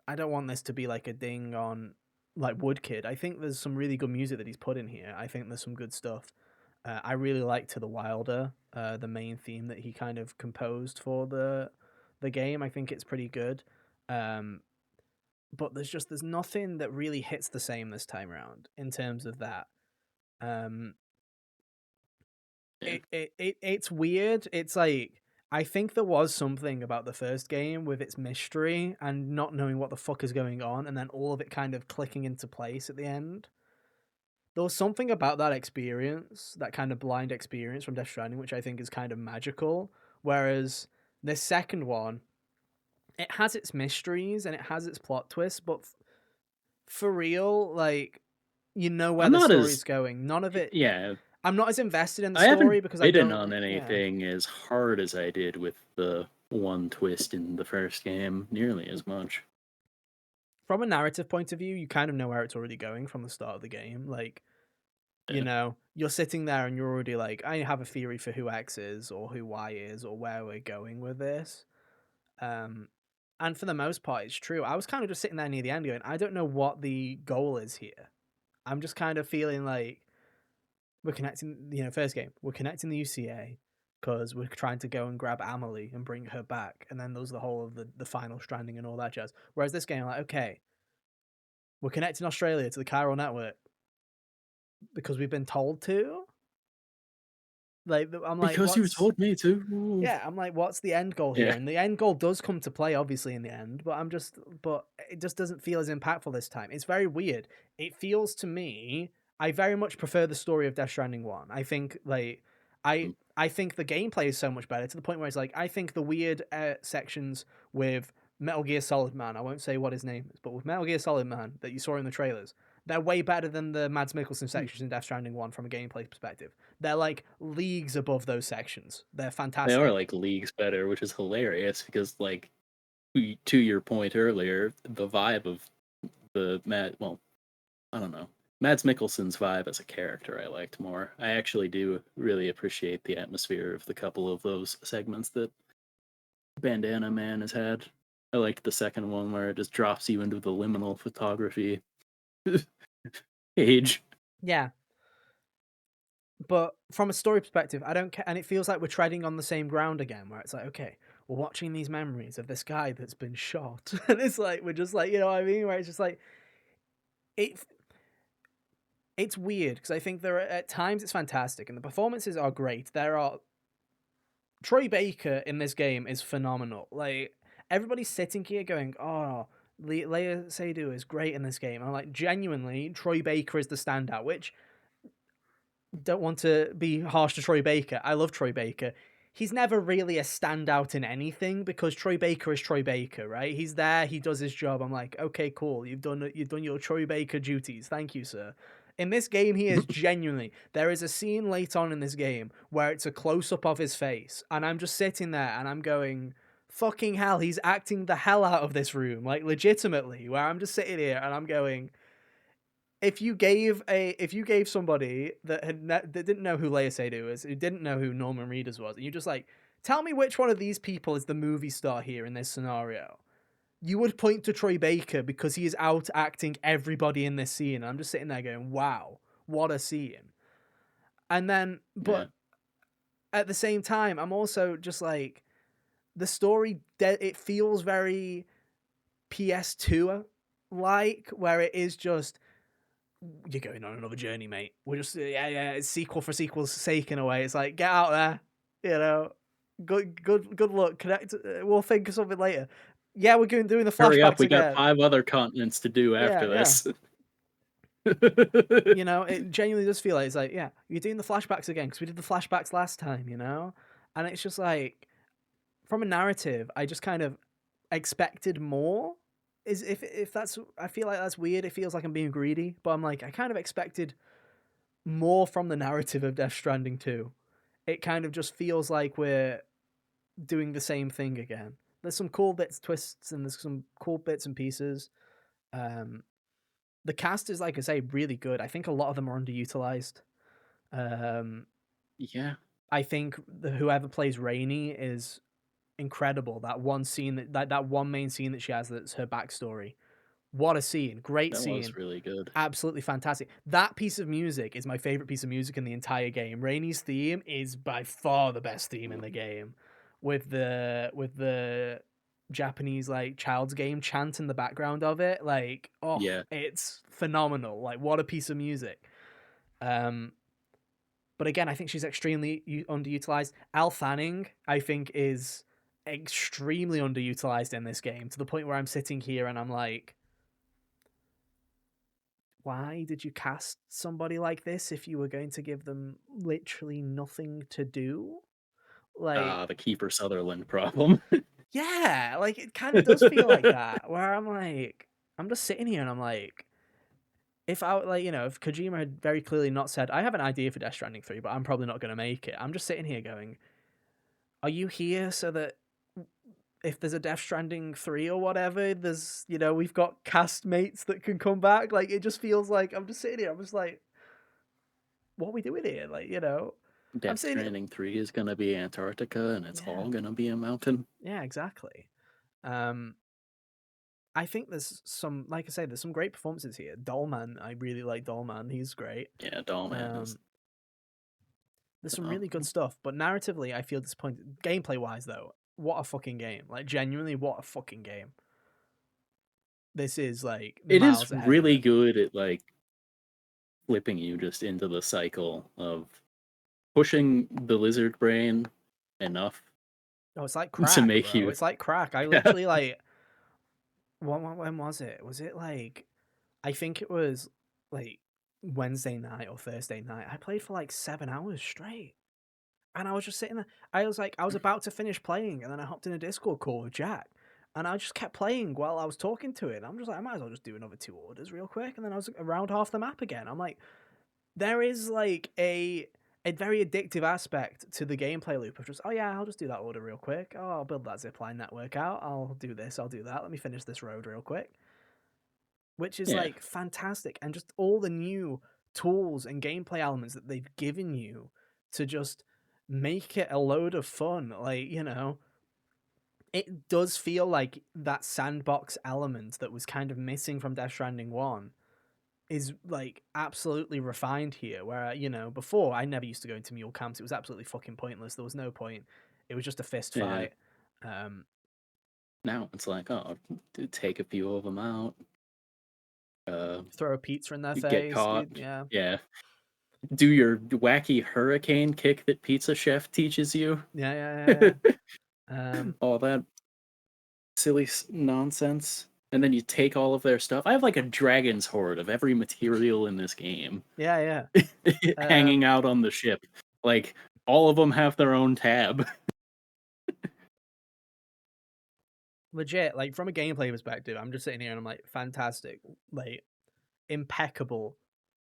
I don't want this to be like a ding on like Woodkid. I think there's some really good music that he's put in here. I think there's some good stuff. I really like To the Wilder, the main theme that he kind of composed for the game. I think it's pretty good. But there's nothing that really hits the same this time around in terms of that. Um, Yeah. it's weird. It's like, I think there was something about the first game with its mystery and not knowing what the fuck is going on, and then all of it kind of clicking into place at the end. There was something about that experience, that kind of blind experience from Death Stranding, which I think is kind of magical. Whereas this second one, it has its mysteries and it has its plot twists, but for real, like, you know where I'm the not story's as going. None of it. yeah. I'm not as invested in the I haven't story because I bitten on don't. Yeah. anything as hard as I did with the one twist in the first game, nearly as much. From a narrative point of view, you kind of know where it's already going from the start of the game. Like, you Yeah. know, you're sitting there and you're already like, I have a theory for who X is or who Y is or where we're going with this. And for the most part, it's true. I was kind of just sitting there near the end going, I don't know what the goal is here. I'm just kind of feeling like we're connecting, first game, we're connecting the UCA because we're trying to go and grab Amelie and bring her back. And then there's the whole of the final stranding and all that jazz. Whereas this game, like, okay, we're connecting Australia to the chiral network because we've been told to. Like, I'm like, Because you told me to. Yeah, I'm like, what's the end goal here? Yeah. And the end goal does come to play, obviously, in the end. But but it just doesn't feel as impactful this time. It's very weird. It feels to me, I very much prefer the story of Death Stranding 1. I think, like, Mm. I think the gameplay is so much better to the point where it's like, I think the weird sections with Metal Gear Solid Man, I won't say what his name is, but with Metal Gear Solid Man that you saw in the trailers, they're way better than the Mads Mikkelsen sections in Death Stranding 1 from a gameplay perspective. They're like leagues above those sections. They're They are fantastic. like leagues better, which is hilarious because, like, to your point earlier, the vibe of the I don't know. Mads Mikkelsen's vibe as a character I liked more. I actually do really appreciate the atmosphere of the couple of those segments that Bandana Man has had. I liked the second one where it just drops you into the liminal photography age. Yeah. But from a story perspective, I don't care. And it feels like we're treading on the same ground again, where it's like, okay, we're watching these memories of this guy that's been shot. And it's like, we're just like, you know what I mean? Where it's just like, it. It's weird because I think there are, at times it's fantastic and the performances are great. Troy Baker in this game is phenomenal. Like, everybody's sitting here going, oh, Leia Seydoux is great in this game. And I'm like, genuinely, Troy Baker is the standout, which don't want to be harsh to Troy Baker. I love Troy Baker. He's never really a standout in anything because Troy Baker is Troy Baker, right? He's there, he does his job. I'm like, okay, cool. You've done your Troy Baker duties. Thank you, sir. In this game, he is genuinely. There is a scene late on in this game where it's a close up of his face, and I'm just sitting there and I'm going, fucking hell, he's acting the hell out of this room, like legitimately. Where I'm just sitting here and I'm going, if you gave somebody that didn't know who Leia Seydoux was, who didn't know who Norman Reedus was, and you just like, tell me which one of these people is the movie star here in this scenario, you would point to Troy Baker because he is out acting everybody in this scene. I'm just sitting there going, wow, what a scene. And then, but at the same time, I'm also just like, the story, it feels very PS2 like, where it is just, you're going on another journey, mate. We're just it's sequel for sequel's sake in a way. It's like, get out there, good luck. Connect. We'll think of something later. Yeah, we're doing the flashbacks Hurry up, we again. got 5 other continents to do after this. It genuinely does feel like it's like, yeah, you're doing the flashbacks again because we did the flashbacks last time, and it's just like, from a narrative, I just kind of expected more. Is if that's, I feel like that's weird. It feels like I'm being greedy, but I'm like, I kind of expected more from the narrative of Death Stranding 2. It kind of just feels like we're doing the same thing again. There's some cool bits, twists, and there's some cool bits and pieces. The cast is, like I say, really good. I think a lot of them are underutilized. Yeah. I think whoever plays Rainey is incredible. That one scene, that one main scene that she has, that's her backstory. What a scene. Great scene. That was really good. Absolutely fantastic. That piece of music is my favorite piece of music in the entire game. Rainey's theme is by far the best theme in the game. With the Japanese like child's game chant in the background of it. Like, oh yeah, it's phenomenal. Like, what a piece of music. But again, I think she's extremely underutilized. Al Fanning, I think, is extremely underutilized in this game, to the point where I'm sitting here and I'm like, why did you cast somebody like this if you were going to give them literally nothing to do? Like, the Kiefer Sutherland problem. yeah, like, it kind of does feel like that, where I'm like, I'm just sitting here and I'm like, if I, like, if Kojima had very clearly not said, I have an idea for Death Stranding 3, but I'm probably not going to make it, I'm just sitting here going, are you here so that if there's a Death Stranding 3 or whatever, there's, we've got cast mates that can come back? Like, it just feels like, I'm just sitting here, I'm just like, what are we doing here? Like, Death Stranding 3 is going to be Antarctica, and it's all going to be a mountain. Yeah, exactly. I think there's some, like I say, there's some great performances here. Dollman, I really like Dollman. He's great. Yeah, Dollman is... There's some really good stuff, but narratively, I feel disappointed. Gameplay-wise, though, what a fucking game. Like, genuinely, what a fucking game. This is, like, it is really good at, like, flipping you just into the cycle of pushing the lizard brain enough. Oh, it's like crack, to make bro. you... It's like crack. I literally, like... When was it? Was it, like... I think it was, like, Wednesday night or Thursday night. I played for, like, 7 hours straight. And I was just sitting there. I was about to finish playing, and then I hopped in a Discord call with Jack. And I just kept playing while I was talking to it. And I'm just like, I might as well just do another 2 orders real quick. And then I was around half the map again. I'm like, there is, like, a very addictive aspect to the gameplay loop of just, oh yeah, I'll just do that order real quick. Oh, I'll build that zipline network out. I'll do this, I'll do that. Let me finish this road real quick. Which is, like, fantastic. And just all the new tools and gameplay elements that they've given you to just make it a load of fun. Like, it does feel like that sandbox element that was kind of missing from Death Stranding 1 is, like, absolutely refined here, where, before, I never used to go into mule camps. It was absolutely fucking pointless. There was no point. It was just a fist fight. Now it's like, oh, take a few of them out. Throw a pizza in their face. Get caught. Dude, yeah. Do your wacky hurricane kick that Pizza Chef teaches you. Yeah. All that silly nonsense. and then you take all of their stuff. I have like a dragon's hoard of every material in this game Yeah. hanging out on the ship. Like, all of them have their own tab. Legit, like from a gameplay perspective, I'm just sitting here and I'm like, fantastic, like impeccable,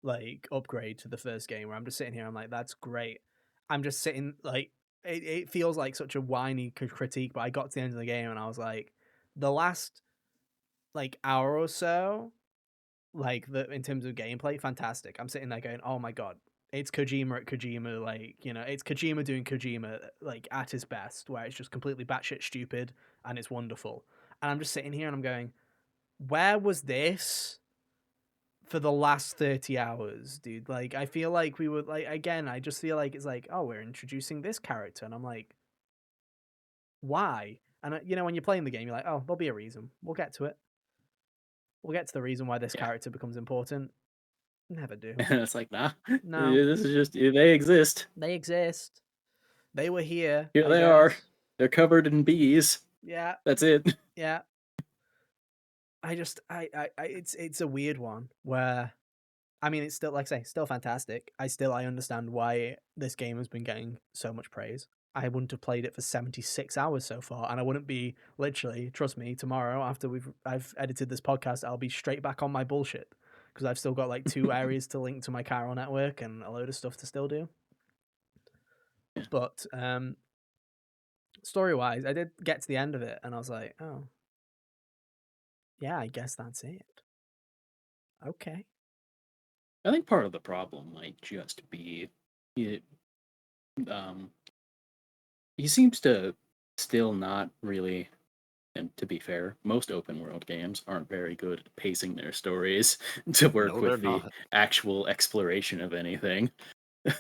like upgrade to the first game. Where I'm just sitting here, I'm like, that's great. I'm just sitting like it feels like such a whiny critique, but I got to the end of the game and I was like, the last like hour or so, like in terms of gameplay, fantastic. I'm sitting there going, oh my god, it's Kojima at Kojima, like, you know, it's Kojima doing Kojima like at his best, where it's just completely batshit stupid and it's wonderful. And I'm just sitting here and I'm going, where was this for the last 30 hours, dude? Like, I feel like we were like, again, I just feel like it's like, oh, we're introducing this character, and I'm like, why? And you know, when you're playing the game, you're like, oh, there'll be a reason. We'll get to it. We'll get to the reason why this character becomes important. Never do. And it's like, nah, No. this is just, they exist. They exist. They were here. Here I they guess. are. They're covered in bees. Yeah. That's it. Yeah. It's a weird one where, I mean, it's still, like I say, still fantastic. I understand why this game has been getting so much praise. I wouldn't have played it for 76 hours so far, and I wouldn't be, literally, trust me, tomorrow after I've edited this podcast, I'll be straight back on my bullshit because I've still got like 2 areas to link to my Chiral network and a load of stuff to still do. Yeah. But story-wise, I did get to the end of it, and I was like, oh, yeah, I guess that's it. Okay. I think part of the problem might just be he seems to still not really, and to be fair, most open world games aren't very good at pacing their stories to work No, they're with the not. actual exploration of anything.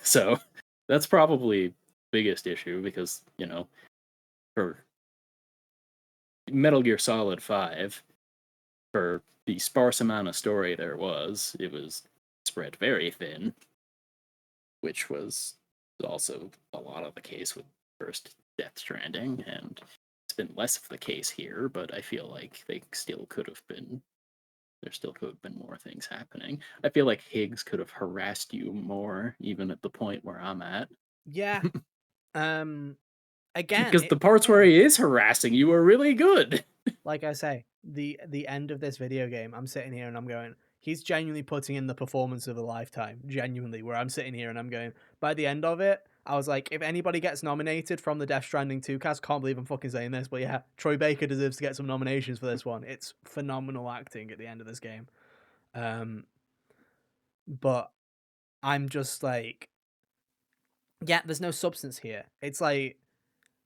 So that's probably the biggest issue because, you know, for Metal Gear Solid 5, for the sparse amount of story there was, it was spread very thin, which was also a lot of the case with first Death Stranding, and it's been less of the case here, but I feel like there still could have been more things happening. I feel like Higgs could have harassed you more, even at the point where I'm at. Yeah. Again, Because the parts where he is harassing you are really good. like I say, the end of this video game, I'm sitting here and I'm going, he's genuinely putting in the performance of a lifetime. Genuinely, where I'm sitting here and I'm going, by the end of it, I was like, if anybody gets nominated from the Death Stranding 2 cast, can't believe I'm fucking saying this, but yeah, Troy Baker deserves to get some nominations for this one. It's phenomenal acting at the end of this game. But I'm just like, yeah, there's no substance here. It's like,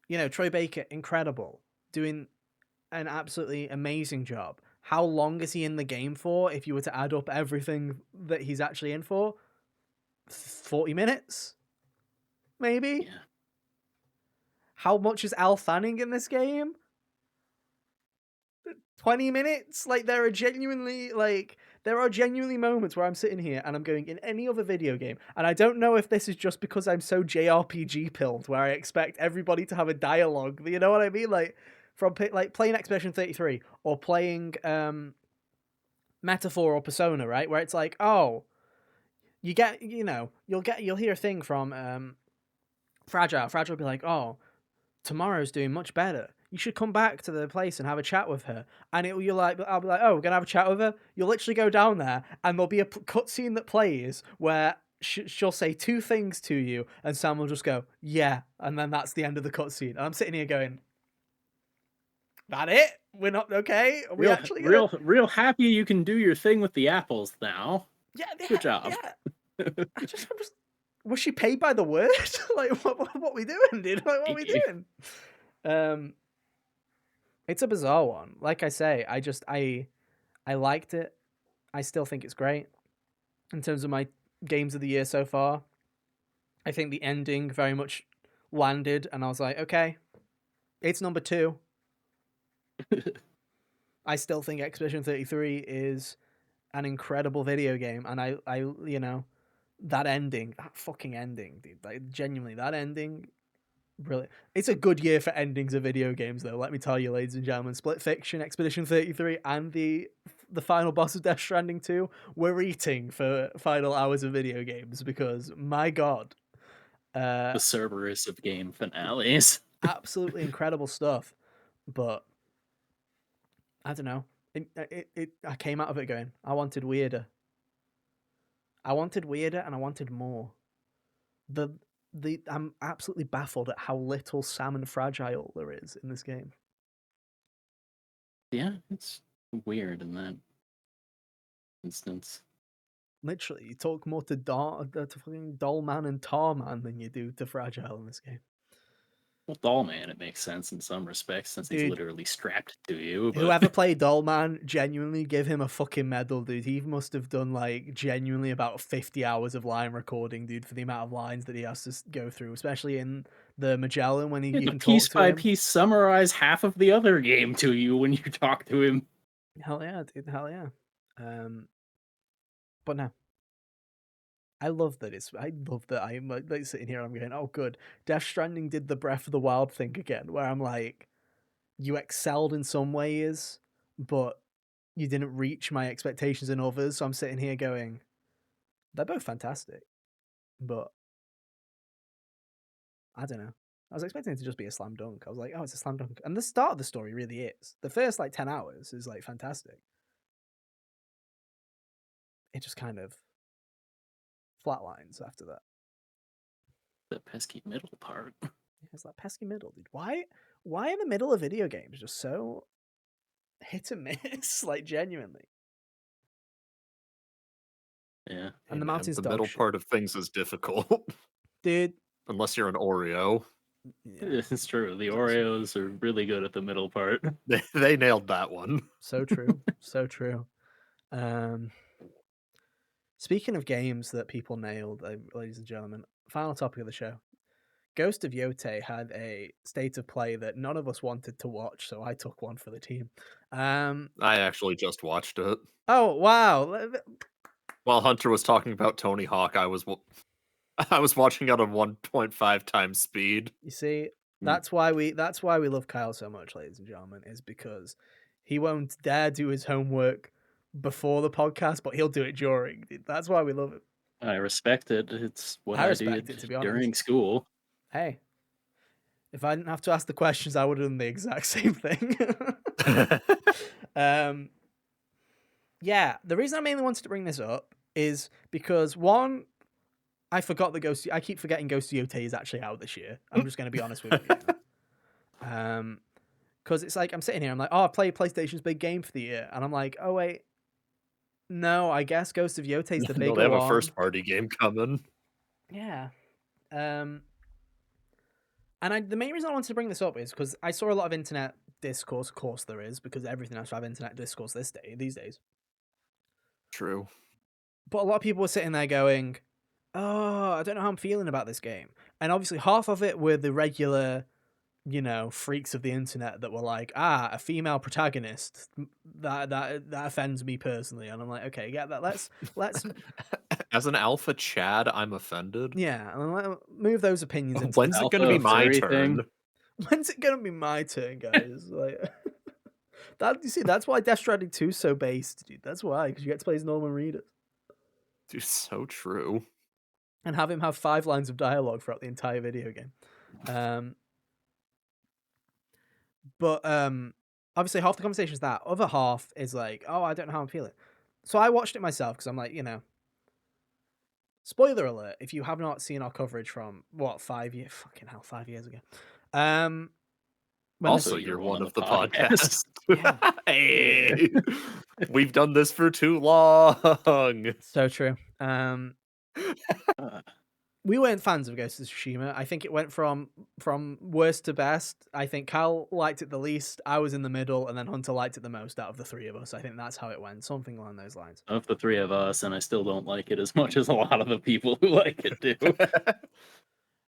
you know, Troy Baker, incredible, doing an absolutely amazing job. How long is he in the game for if you were to add up everything that he's actually in for? 40 minutes? Maybe? Yeah. How much is Al Fanning in this game? 20 minutes? Like, there are genuinely moments where I'm sitting here and I'm going, in any other video game, and I don't know if this is just because I'm so JRPG pilled, where I expect everybody to have a dialogue, you know what I mean? Like, from like playing Expedition 33 or playing Metaphor or Persona, right? Where it's like, oh, you get, you know, you'll hear a thing from Fragile. Fragile will be like, oh, Tomorrow's doing much better. You should come back to the place and have a chat with her. And I'll be like, oh, we're gonna have a chat with her. You'll literally go down there, and there'll be a cutscene that plays where she'll say 2 things to you, and Sam will just go, yeah, and then that's the end of the cutscene. And I'm sitting here going, that it? We're not okay? Are we actually gonna... real happy you can do your thing with the apples now. Yeah, Good job. Yeah. I'm just... Was she paid by the word? Like, what we doing, dude? Like, what we doing? It's a bizarre one. Like I say, I liked it. I still think it's great. In terms of my games of the year so far, I think the ending very much landed, and I was like, okay, it's number 2. I still think Expedition 33 is an incredible video game, and I you know, that fucking ending, dude, like, genuinely, that ending Brilliant. It's a good year for endings of video games, though. Let me tell you, ladies and gentlemen, Split Fiction, Expedition 33, and the final boss of Death Stranding 2, we're eating for final hours of video games because, my God, The Cerberus of game finales. absolutely incredible stuff. But I don't know. I came out of it going, I wanted weirder. I wanted weirder, and I wanted more. I'm absolutely baffled at how little Salmon Fragile there is in this game. Yeah, it's weird in that instance. Literally, you talk more to fucking Dollman and Tarman than you do to Fragile in this game. Well, Dollman, it makes sense in some respects since he's Dude. literally strapped to you. But... Whoever played Dollman, genuinely give him a fucking medal, dude. He must have done like genuinely about 50 hours of line recording, dude, for the amount of lines that he has to go through, especially in the Magellan when you can piece talk to by him. piece summarize half of the other game to you when you talk to him. Hell yeah, dude. Hell yeah. But no. I love that I'm like sitting here and I'm going, oh good. Death Stranding did the Breath of the Wild thing again, where I'm like, you excelled in some ways, but you didn't reach my expectations in others. So I'm sitting here going, they're both fantastic, but I don't know. I was expecting it to just be a slam dunk. I was like, oh, it's a slam dunk. And the start of the story really is. The first like 10 hours is like fantastic. It just kind of flatlines after that. The pesky middle part. It's that pesky middle, dude. Why are the middle of video games just so hit and miss? Like, genuinely. Yeah. And the mountain's the middle part of things is difficult. Dude. Unless you're an Oreo. Yeah. It's true. The Oreos are really good at the middle part. They nailed that one. So true. So true. Speaking of games that people nailed, ladies and gentlemen, final topic of the show. Ghost of Yotei had a state of play that none of us wanted to watch, so I took one for the team. I actually just watched it. Oh, wow. While Hunter was talking about Tony Hawk, I was watching it on 1.5 times speed. You see, that's why we love Kyle so much, ladies and gentlemen, is because he won't dare do his homework before the podcast, but he'll do it during. That's why we love it. I respect it. It's what I did to be honest. during school. Hey, if I didn't have to ask the questions, I would have done the exact same thing. Yeah, the reason I mainly wanted to bring this up is because one, I forgot that I keep forgetting Ghost of Yotei is actually out this year. I'm just going to be honest with you. Because it's like I'm sitting here, I'm like, oh, I've played PlayStation's big game for the year, and I'm like, oh wait, no, I guess Ghost of Yotei is the bigger one. They have a first party game coming. Yeah. And the main reason I wanted to bring this up is because I saw a lot of internet discourse. Of course there is, because everything has to have internet discourse these days. True. But a lot of people were sitting there going, oh, I don't know how I'm feeling about this game. And obviously half of it were the regular, freaks of the internet that were like, a female protagonist, that offends me personally. And I'm like, okay, get that. Let's as an alpha Chad, I'm offended. Yeah, and move those opinions into when's it gonna be my turn? When's it gonna be my turn, guys? Like that's why Death Stranding 2 is so based, dude. That's why, because you get to play as Norman Reedus. Dude, so true. And have him have 5 lines of dialogue throughout the entire video game. But obviously half the conversation is that. Other half is like, oh, I don't know how I'm feeling. So I watched it myself because I'm like, spoiler alert, if you have not seen our coverage from 5 years? Fucking hell, 5 years ago. Also, you're one of the podcasts. Yeah. Hey, we've done this for too long. So true. We weren't fans of Ghost of Tsushima. I think it went from worst to best. I think Kyle liked it the least. I was in the middle, and then Hunter liked it the most out of the 3 of us. I think that's how it went. Something along those lines. Of the 3 of us, and I still don't like it as much as a lot of the people who like it do.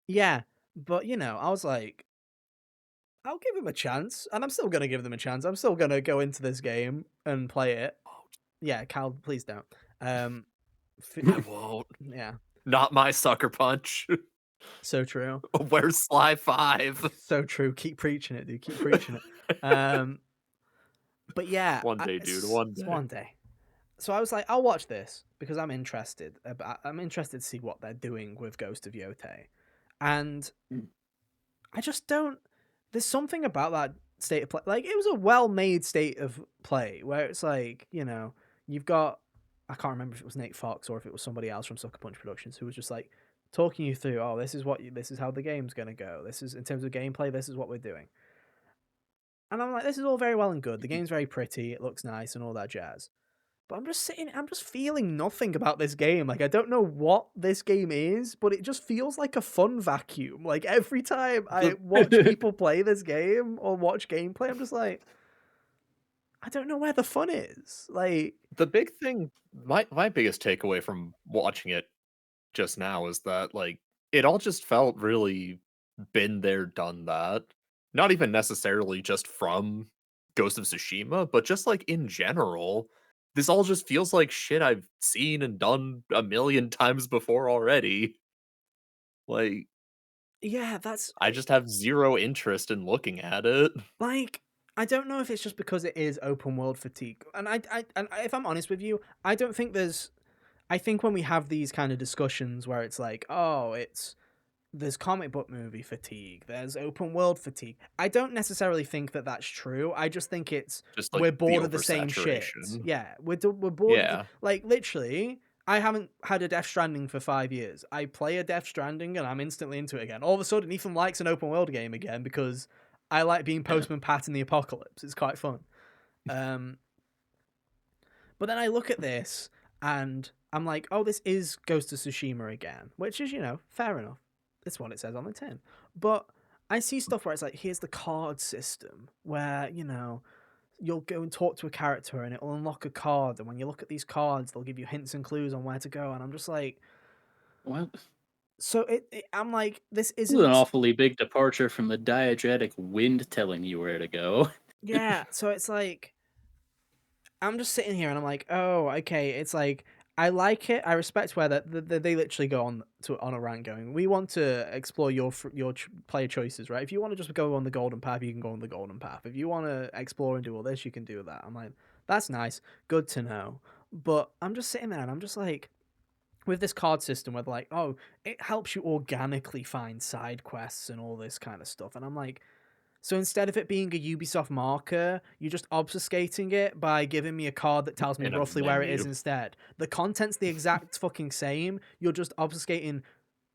Yeah, but I was like, I'll give him a chance, and I'm still gonna give them a chance. I'm still gonna go into this game and play it. Yeah, Cal, please don't. I won't. Yeah. Not my sucker punch. So true. Where's Sly 5? So true. Keep preaching it, dude. Keep preaching it. But yeah, One day, dude. One it's day. one day. So I was like, I'll watch this because I'm interested. I'm interested to see what they're doing with Ghost of Yotei, and I just don't. There's something about that state of play. Like, it was a well-made state of play where it's like, you've got. I can't remember if it was Nate Fox or if it was somebody else from Sucker Punch Productions who was just like talking you through. Oh, this is how the game's gonna go. This is in terms of gameplay. This is what we're doing. And I'm like, this is all very well and good. The game's very pretty. It looks nice and all that jazz. But I'm just feeling nothing about this game. Like, I don't know what this game is, but it just feels like a fun vacuum. Like, every time I watch people play this game or watch gameplay, I'm just like, I don't know where the fun is. Like, The big thing, my biggest takeaway from watching it just now is that, like, it all just felt really been there, done that. Not even necessarily just from Ghost of Tsushima, but just like in general. This all just feels like shit I've seen and done a million times before already. Like, yeah, that's I just have zero interest in looking at it. like, I don't know if it's just because it is open world fatigue. And if I'm honest with you, I don't think I think when we have these kind of discussions where it's like, oh, there's comic book movie fatigue, there's open world fatigue. I don't necessarily think that that's true. I just think it's Just like we're the bored of the same shit. oversaturation. Yeah, we're bored. Yeah. Like, literally, I haven't had a Death Stranding for 5 years. I play a Death Stranding and I'm instantly into it again. All of a sudden, Ethan likes an open world game again because I like being Postman Pat in the apocalypse. It's quite fun. But then I look at this and I'm like, oh, this is Ghost of Tsushima again, which is, fair enough. That's what it says on the tin. But I see stuff where it's like, here's the card system where, you'll go and talk to a character and it'll unlock a card. And when you look at these cards, they'll give you hints and clues on where to go. And I'm just like, What? so I'm like, this This isn't is an awfully big departure from the diegetic wind telling you where to go. Yeah. So it's like, I'm just sitting here and I'm like, oh, okay. It's like, I like it. I respect where they literally go on a rant going, we want to explore your player choices, right? If you want to just go on the golden path, you can go on the golden path. If you want to explore and do all this, you can do that. I'm like, that's nice. Good to know. But I'm just sitting there and I'm just like, with this card system where they're like, oh, it helps you organically find side quests and all this kind of stuff. And I'm like, so instead of it being a Ubisoft marker, you're just obfuscating it by giving me a card that tells me In a roughly where it is menu. instead. The content's the exact fucking same. You're just obfuscating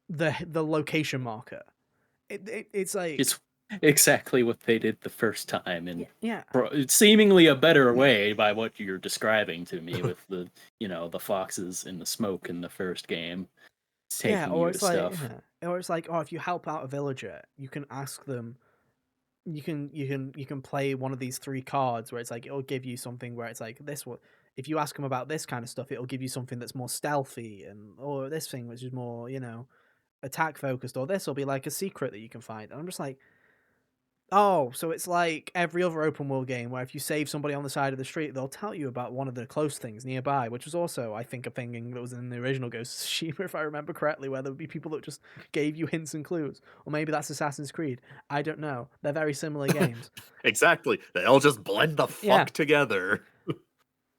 the location marker. It's like, It's exactly what they did the first time, and yeah, seemingly a better way by what you're describing to me with the the foxes in the smoke in the first game, taking or you it's to like, stuff. or it's like, oh, if you help out a villager, you can ask them. You can play one of these 3 cards where it's like it'll give you something where it's like this one. If you ask them about this kind of stuff, it'll give you something that's more stealthy, or this thing which is more attack focused, or this will be like a secret that you can find. And I'm just like, oh, so it's like every other open world game where if you save somebody on the side of the street, they'll tell you about one of the close things nearby, which was also, I think, a thing that was in the original Ghost of Tsushima, if I remember correctly, where there would be people that just gave you hints and clues. Or maybe that's Assassin's Creed. I don't know. They're very similar games. Exactly. They all just blend the fuck together.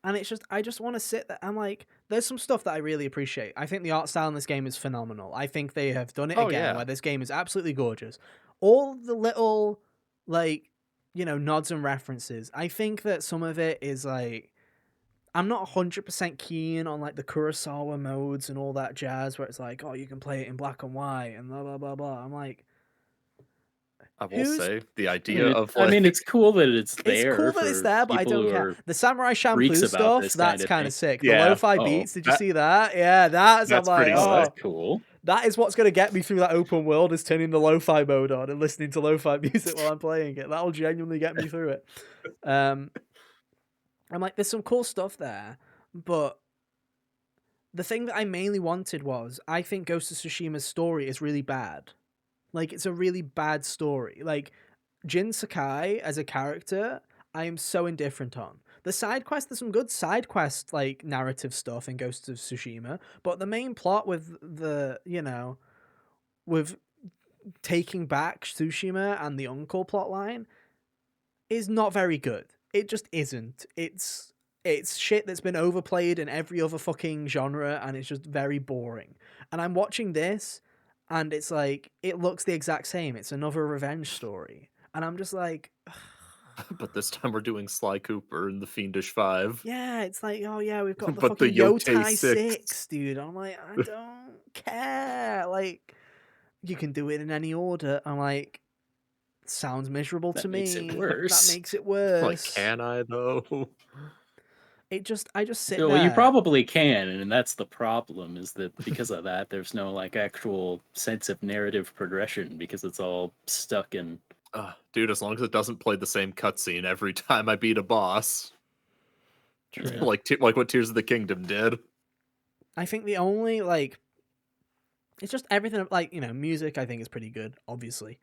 And it's just, I just want to sit there. I'm like, there's some stuff that I really appreciate. I think the art style in this game is phenomenal. I think they have done it again, where this game is absolutely gorgeous. All the little, like, nods and references. I think that some of it is like, I'm not 100% keen on like the Kurosawa modes and all that jazz, where it's like, oh, you can play it in black and white and blah blah blah blah. I'm like, I will say the idea of I mean, it's cool that it's there. It's cool that it's there, but I don't care. The Samurai Champloo stuff, that's kind of sick. Yeah. The lo-fi beats, did you see that? Yeah, that's I'm like, pretty oh, cool. That is what's going to get me through that open world, is turning the lo-fi mode on and listening to lo-fi music while I'm playing it. That'll genuinely get me through it. I'm like, there's some cool stuff there, but the thing that I mainly wanted was, I think Ghost of Tsushima's story is really bad. Like, it's a really bad story. Like, Jin Sakai as a character, I am so indifferent on. The side quest, there's some good side quest, like, narrative stuff in Ghost of Tsushima, but the main plot with the, with taking back Tsushima and the Uncle plotline is not very good. It just isn't. It's shit that's been overplayed in every other fucking genre, and it's just very boring. And I'm watching this, and it's like, it looks the exact same. It's another revenge story. And I'm just like, But this time we're doing Sly Cooper and the Fiendish Five. yeah, it's like, oh yeah, we've got the But the fucking Yotei Yotei 6. 6, dude. I'm like, I don't care. Like, you can do it in any order. I'm like, sounds miserable to That makes me. it worse. That makes it Like, worse. can I though? I just sit Well, there. you probably can, and that's the problem, is that because of that, there's no like actual sense of narrative progression because it's all stuck in. Dude, as long as it doesn't play the same cutscene every time I beat a boss. True. Like what Tears of the Kingdom did. I think the only, like, it's just everything, like, you know, music I think is pretty good, obviously.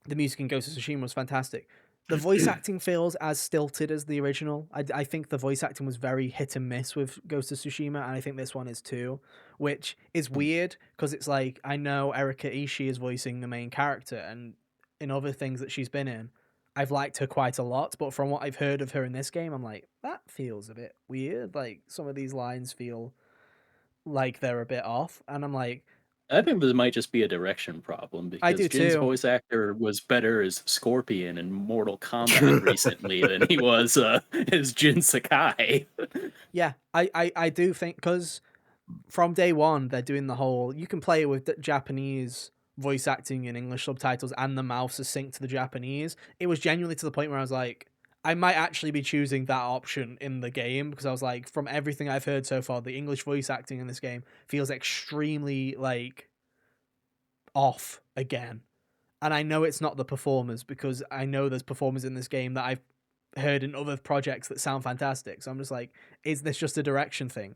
The music in Ghost of Tsushima was fantastic. The voice acting feels as stilted as the original. I think the voice acting was very hit and miss with Ghost of Tsushima, and I think this one is too, which is weird because it's like, I know Erika Ishii is voicing the main character, and in other things that she's been in, I've liked her quite a lot, but from what I've heard of her in this game, I'm like, that feels a bit weird. Like, some of these lines feel like they're a bit off, and I'm like, I think this might just be a direction problem I do because Jin's too. voice actor was better as Scorpion in Mortal Kombat recently than he was as Jin Sakai. Yeah, I do think, because from day one they're doing the whole, you can play it with Japanese voice acting and English subtitles, and the mouse is synced to the Japanese. It was genuinely to the point where I was like, I might actually be choosing that option in the game, because I was like, from everything I've heard so far, the English voice acting in this game feels extremely, like, off again. And I know it's not the performers, because I know there's performers in this game that I've heard in other projects that sound fantastic. So I'm just like, is this just a direction thing?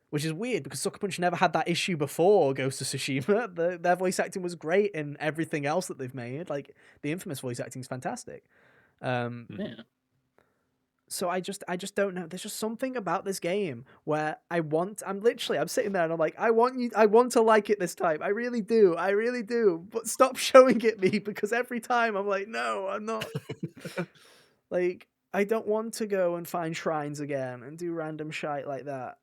Which is weird, because Sucker Punch never had that issue before Ghost of Tsushima. Their voice acting was great in everything else that they've made. Like, the Infamous voice acting is fantastic. Yeah. So I just don't know. There's just something about this game where I'm sitting there and I'm like, I want to like it this time. I really do. But stop showing it me, because every time I'm like, no, I'm not. Like, I don't want to go and find shrines again and do random shite like that.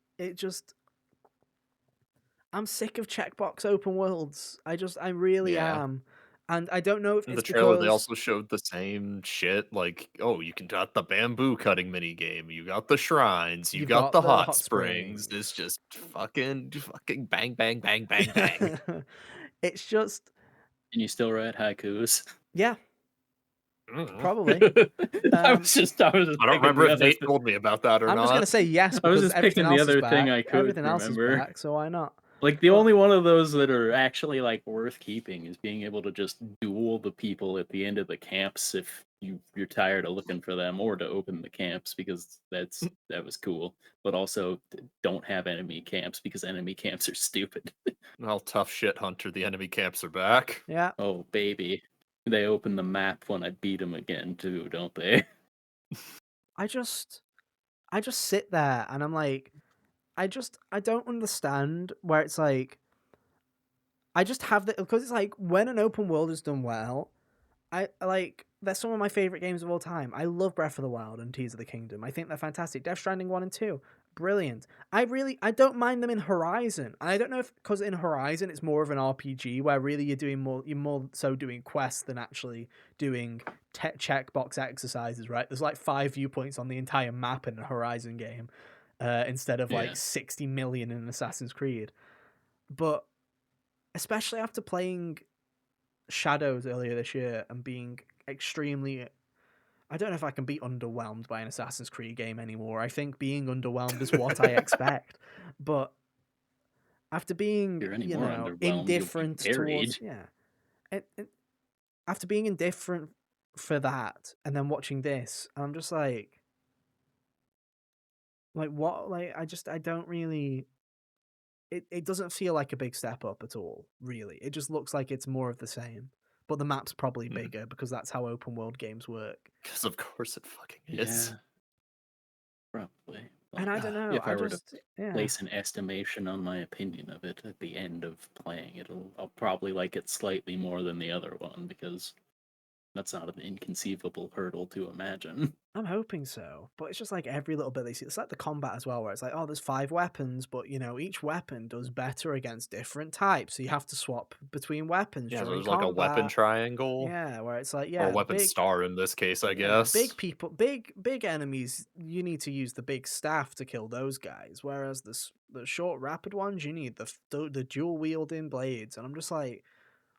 I'm sick of checkbox open worlds. I really am. And I don't know if In it's the trailer, they because also showed the same shit. Like, oh, you can got the bamboo cutting mini game. You got the shrines. You you've got got the the hot springs. It's just fucking bang, bang, bang, bang, bang. It's just, And you still write haikus? yeah, Mm. probably. I was just I don't remember if Nate thing. told me about that or I'm not. just gonna say yes, I was because just everything picking the else is other back. thing I could Everything else is remember. back, so why not? Like, the But- only one of those that are actually like worth keeping is being able to just duel the people at the end of the camps if you're tired of looking for them, or to open the camps, because that was cool. But also don't have enemy camps, because enemy camps are stupid. Well, tough shit, Hunter. The enemy camps are back. Yeah, Oh baby, they open the map when I beat them again too, don't they? I just sit there and I'm like, I don't understand where it's like, I just have the, because it's like, when an open world is done well, I like, they're some of my favorite games of all time. I love Breath of the Wild and Tears of the Kingdom. I think they're fantastic. Death Stranding 1 and 2, brilliant. I don't mind them in Horizon. And I don't know if, because in Horizon it's more of an RPG where really you're more so doing quests than actually doing checkbox exercises, right? There's like 5 viewpoints on the entire map in a Horizon game, instead of like 60 million in Assassin's Creed. But especially after playing Shadows earlier this year and being extremely, I don't know if I can be underwhelmed by an Assassin's Creed game anymore. I think being underwhelmed is what I expect. But after being, If you're any you more know, underwhelmed, you'll be indifferent buried. towards, after being indifferent for that and then watching this, I'm just like what? Like, I don't really, it doesn't feel like a big step up at all, really. It just looks like it's more of the same. But the map's probably bigger, because that's how open world games work. Because of course it fucking is. Yeah, probably. And I don't know. If I were to yeah. place an estimation on my opinion of it at the end of playing it, I'll probably like it slightly more than the other one because that's not an inconceivable hurdle to imagine. I'm hoping so, but it's just like every little bit they see. It's like the combat as well, where it's like, oh, there's 5 weapons, but each weapon does better against different types, so you have to swap between weapons Yeah, so during there's like a weapon combat. triangle. Yeah, where it's like, Or yeah, weapon big, star in this case, I yeah, guess. big people, big enemies. You need to use the big staff to kill those guys, whereas the short, rapid ones, you need the dual wielding blades, and I'm just like.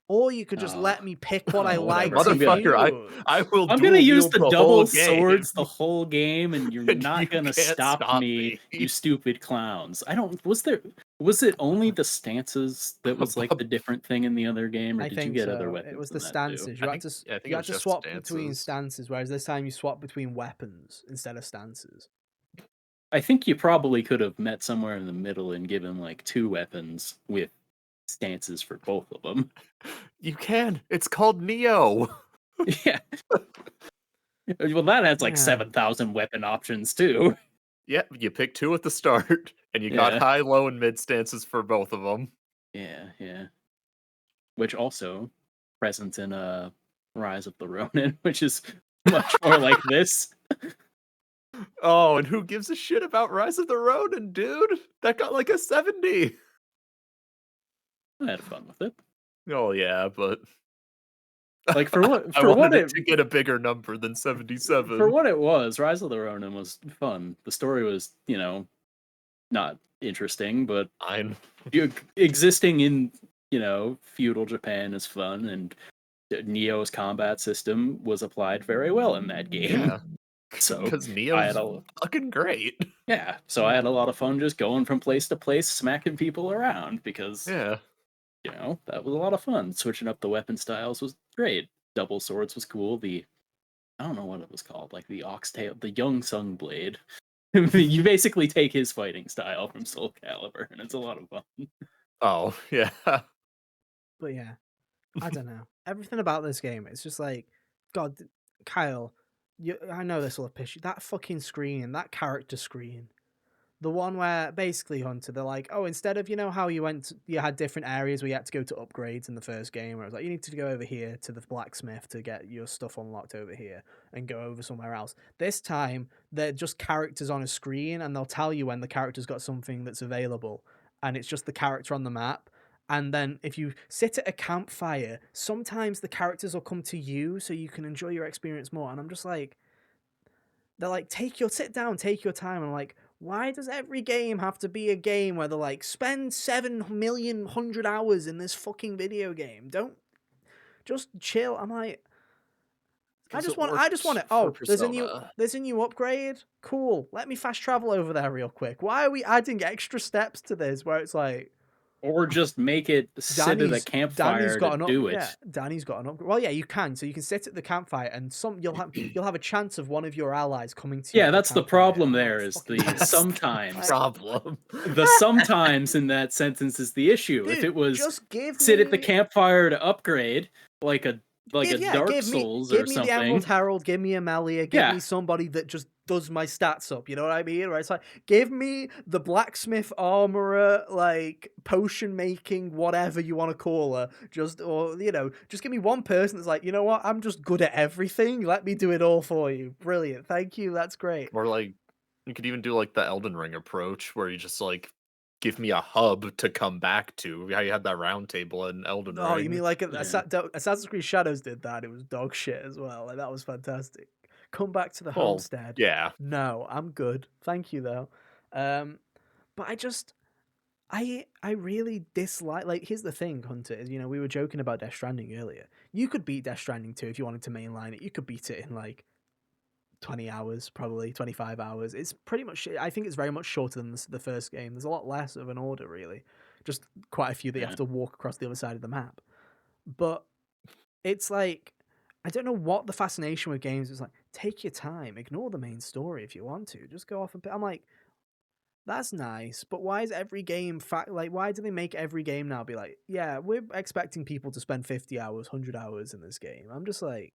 Or you could just let me pick what I like whatever. to Motherfucker, use. I will I'm gonna dual use wield the the double whole game. swords the whole game, and you're And not you gonna can't stop me, you stupid clowns. I don't. Was it only the stances that was like the different thing in the other game, or I did you think get other so. weapons It was in the that too? stances. You I had think it to was just swap between stances. stances, whereas this time you swap between weapons instead of stances. I think you probably could have met somewhere in the middle and given like 2 weapons with stances for both of them. You can. It's called Neo. Yeah. Well, that has like Yeah. 7,000 weapon options too. Yep, you pick 2 at the start, and you got Yeah. high, low, and mid stances for both of them. Yeah. Which also present in Rise of the Ronin, which is much more like this. Oh, and who gives a shit about Rise of the Ronin, dude? That got like a 70. I had fun with it. Oh yeah, but Like for what I wanted it to get a bigger number than 77. For what it was, Rise of the Ronin was fun. The story was, not interesting, but existing in, feudal Japan is fun, and Neo's combat system was applied very well in that game. Yeah. So because Neo's fucking great. Yeah, so I had a lot of fun just going from place to place, smacking people around because Yeah. that was a lot of fun. Switching up the weapon styles was great. Double swords was cool. I don't know what it was called, like the oxtail, the Young Sung Blade. You basically take his fighting style from Soul Calibur, and it's a lot of fun. Oh, yeah. But yeah, I don't know. Everything about this game, it's just like, God, Kyle, I know this will have pissed you. That fucking screen, that character screen. The one where basically, Hunter, they're like, oh, instead of, how you had different areas where you had to go to upgrades in the first game, where it was like, you need to go over here to the blacksmith to get your stuff unlocked over here and go over somewhere else. This time, they're just characters on a screen, and they'll tell you when the character's got something that's available, and it's just the character on the map. And then if you sit at a campfire, sometimes the characters will come to you so you can enjoy your experience more. And I'm just like, they're like, sit down, take your time. And I'm like, why does every game have to be a game where they're like, spend 7,100,000 hours in this fucking video game? Don't just chill. I'm like, I just want it. Oh, there's a new upgrade. Cool. Let me fast travel over there real quick. Why are we adding extra steps to this where it's like, or just make it sit at a campfire to do it. Yeah, Danny's got an upgrade. Well, yeah, you can. So you can sit at the campfire, and you'll have a chance of one of your allies coming to you. Yeah, that's the problem. There is the sometimes problem. The sometimes in that sentence is the issue. Dude, if it was just sit at the campfire to upgrade, like a Dark Souls or something. Give me the Emerald Herald, give me Amelia, give me somebody that just does my stats up, you know what I mean? Right? It's like, give me the blacksmith, armorer, like potion making, whatever you want to call her. Just give me one person that's like, you know what? I'm just good at everything. Let me do it all for you. Brilliant. Thank you. That's great. Or like, you could even do like the Elden Ring approach where you just like give me a hub to come back to. How you had that round table in Elden Ring. Oh, you mean like Assassin's Creed Shadows did that? It was dog shit as well. Like, that was fantastic. Come back to the homestead. Yeah. No, I'm good. Thank you though. But I really dislike. Like, here's the thing, Hunter. Is we were joking about Death Stranding earlier. You could beat Death Stranding 2 if you wanted to mainline it. You could beat it in like 20 hours, probably 25 hours. It's pretty much. I think it's very much shorter than the first game. There's a lot less of an order, really. Just quite a few that you have to walk across the other side of the map. But it's like, I don't know what the fascination with games is. Like, take your time, ignore the main story if you want to. Just go off and. I'm like, that's nice, but why is every game why do they make every game now be like, yeah, we're expecting people to spend 50 hours, 100 hours in this game? I'm just like,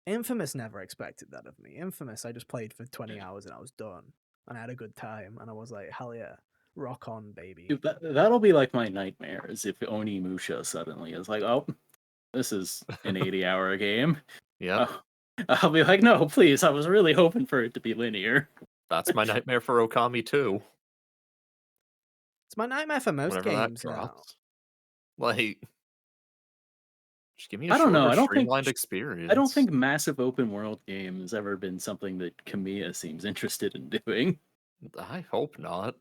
Infamous never expected that of me. Infamous, I just played for 20 hours and I was done. and I had a good time, and I was like, hell yeah, rock on, baby. Dude, that'll be like my nightmare, is if Onimusha suddenly is like, oh, this is an 80-hour game. Yeah, I'll be like, no, please, I was really hoping for it to be linear. that's my nightmare for Okami too. It's my nightmare for most Whenever that games now. drops, like, just give me a I don't know, shorter, I don't think- streamlined experience. I don't think massive open world game has ever been something that Kamiya seems interested in doing. I hope not.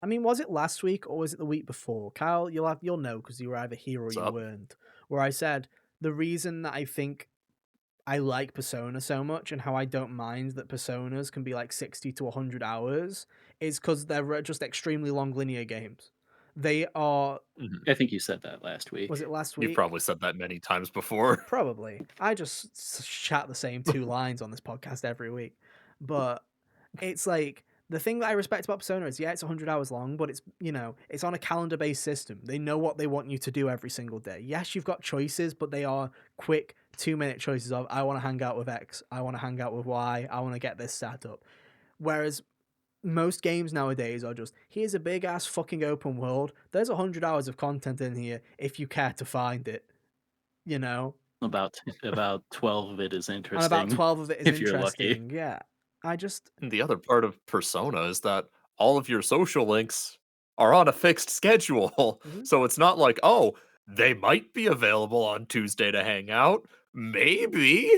I mean, was it last week or was it the week before? Kyle, you'll know because you were either here or What's you up? weren't. Where I said the reason that I think I like Persona so much and how I don't mind that Personas can be like 60 to 100 hours is because they're just extremely long linear games. They are. Mhm. I think you said that last week. Was it last week? You've probably said that many times before. Probably. I just chat the same two lines on this podcast every week. But it's like the thing that I respect about Persona is it's 100 hours long, but it's, it's on a calendar based system. They know what they want you to do every single day. Yes, you've got choices, but they are quick 2-minute choices of I want to hang out with X, I want to hang out with Y, I want to get this set up. Whereas most games nowadays are just, here's a big ass fucking open world. There's 100 hours of content in here if you care to find it. About 12 of it is And interesting. about 12 of it is if you're lucky. interesting. Yeah. And the other part of Persona is that all of your social links are on a fixed schedule. Mhm. So it's not like, oh, they might be available on Tuesday to hang out. Maybe.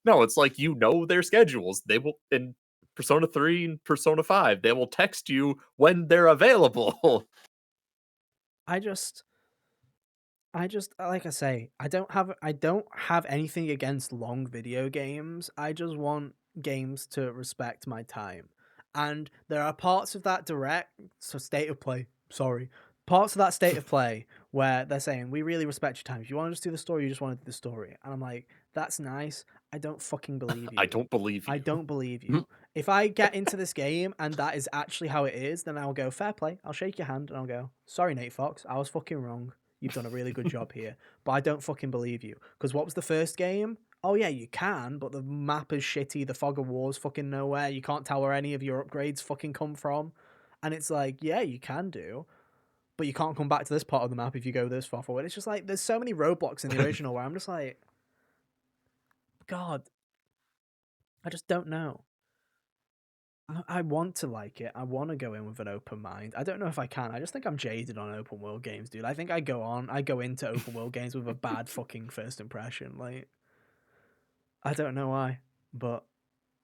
No, it's like their schedules. They will, in Persona 3 and Persona 5, they will text you when they're available. I just like I say, I don't have anything against long video games. I just want games to respect my time. And there are parts of that state of play where they're saying, we really respect your time. If you want to just do the story, you just want to do the story. And I'm like, that's nice. I don't fucking believe you. I don't believe you. I don't believe you. If I get into this game and that is actually how it is, then I'll go, fair play. I'll shake your hand and I'll go, sorry, Nate Fox, I was fucking wrong. You've done a really good job here. But I don't fucking believe you. Because what was the first game? Oh yeah, you can, but the map is shitty, the fog of war's fucking nowhere, you can't tell where any of your upgrades fucking come from. And it's like, yeah, you can do, but you can't come back to this part of the map if you go this far forward. It's just like, there's so many roadblocks in the original where I'm just like, God, I just don't know. I want to like it. I want to go in with an open mind. I don't know if I can. I just think I'm jaded on open world games, dude. I think I go into open world games with a bad fucking first impression. Like, I don't know why, but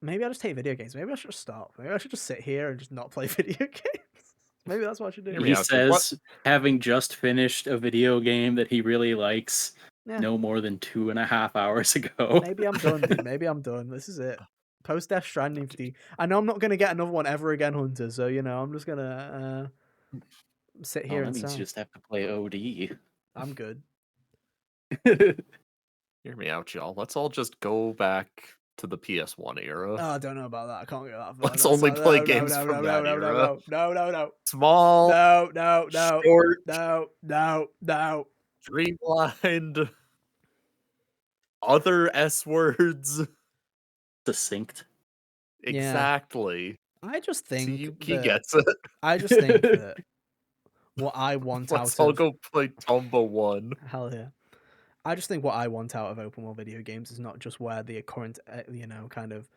maybe I just hate video games. Maybe I should just stop. Maybe I should just sit here and just not play video games. Maybe that's what I should do. He says, having just finished a video game that he really likes no more than 2.5 hours ago. Maybe I'm done, dude. Maybe I'm done. This is it. Post Death Stranding 50. I know I'm not going to get another one ever again, Hunter. So, I'm just going to sit here that and means you just have to play OD. I'm good. Hear me out, y'all. Let's all just go back to the PS1 era. Oh, I don't know about that. I can't go that far. Let's only play games from that era. No. Small. No. Short. No. Streamlined. Other S words. Succinct. Exactly. I just think he gets it. I just think that what I want Let's all go play Tomba 1. Hell yeah. I just think what I want out of open world video games is not just where the current, kind of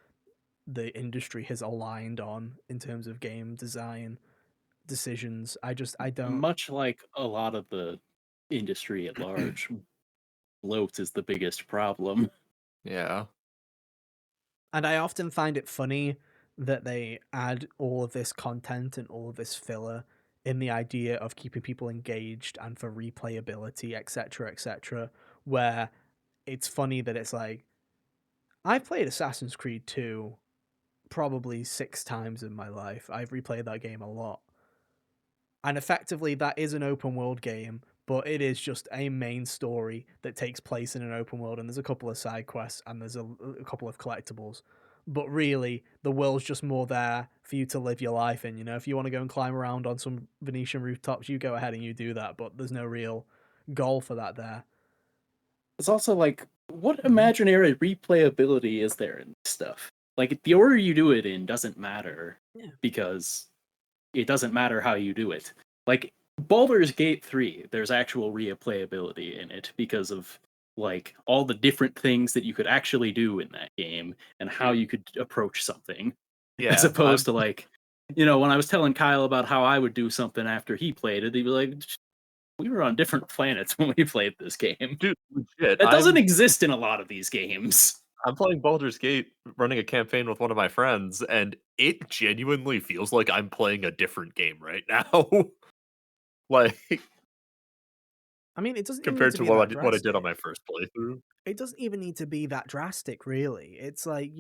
the industry has aligned on in terms of game design decisions. I don't. Much like a lot of the industry at large, bloat is the biggest problem. Yeah. And I often find it funny that they add all of this content and all of this filler in the idea of keeping people engaged and for replayability, etc., where it's funny that it's like, I've played Assassin's Creed 2 probably 6 times in my life. I've replayed that game a lot. And effectively, that is an open world game, but it is just a main story that takes place in an open world, and there's a couple of side quests, and there's a couple of collectibles. But really, the world's just more there for you to live your life in. If you want to go and climb around on some Venetian rooftops, you go ahead and you do that, but there's no real goal for that there. It's also like, what imaginary replayability is there in this stuff? like the order you do it in doesn't matter Yeah. because it doesn't matter how you do it. Like Baldur's Gate 3, there's actual replayability in it because of like all the different things that you could actually do in that game and how you could approach something. Yeah, As opposed to like, when I was telling Kyle about how I would do something after he played it, he'd be like, we were on different planets when we played this game. dude, legit. That doesn't exist in a lot of these games. I'm playing Baldur's Gate, running a campaign with one of my friends, and it genuinely feels like I'm playing a different game right now. Like, I mean, it doesn't even need compared to to be what that I did on drastic. my first playthrough. It doesn't even need to be that drastic, really. It's like,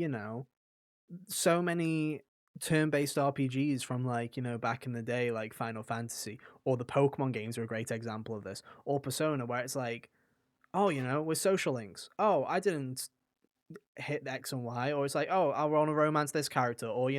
so many turn-based RPGs from like, back in the day, like Final Fantasy, or the Pokemon games are a great example of this, or Persona, where it's like, oh, we're social links. Oh, I didn't hit X and Y, or it's like, oh, I want to romance this character, or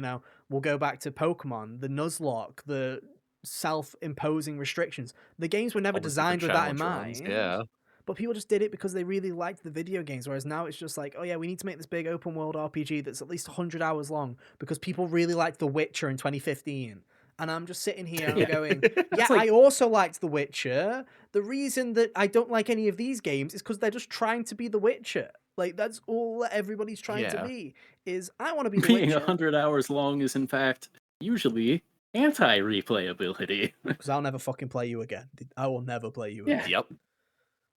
we'll go back to Pokemon, the Nuzlocke, the self-imposing restrictions. The games were never All the different designed with that in challenge runs, mind. yeah. But people just did it because they really liked the video games, whereas now it's just like, oh yeah, we need to make this big open world RPG that's at least 100 hours long because people really liked The Witcher in 2015. And I'm just sitting here and I'm going, yeah, like, I also liked The Witcher. The reason that I don't like any of these games is because they're just trying to be The Witcher. Like, that's all that everybody's trying to be, is I want to be The being Witcher. 100 hours long is in fact usually anti-replayability. Because I'll never fucking play you again. I will never play you again. Yep.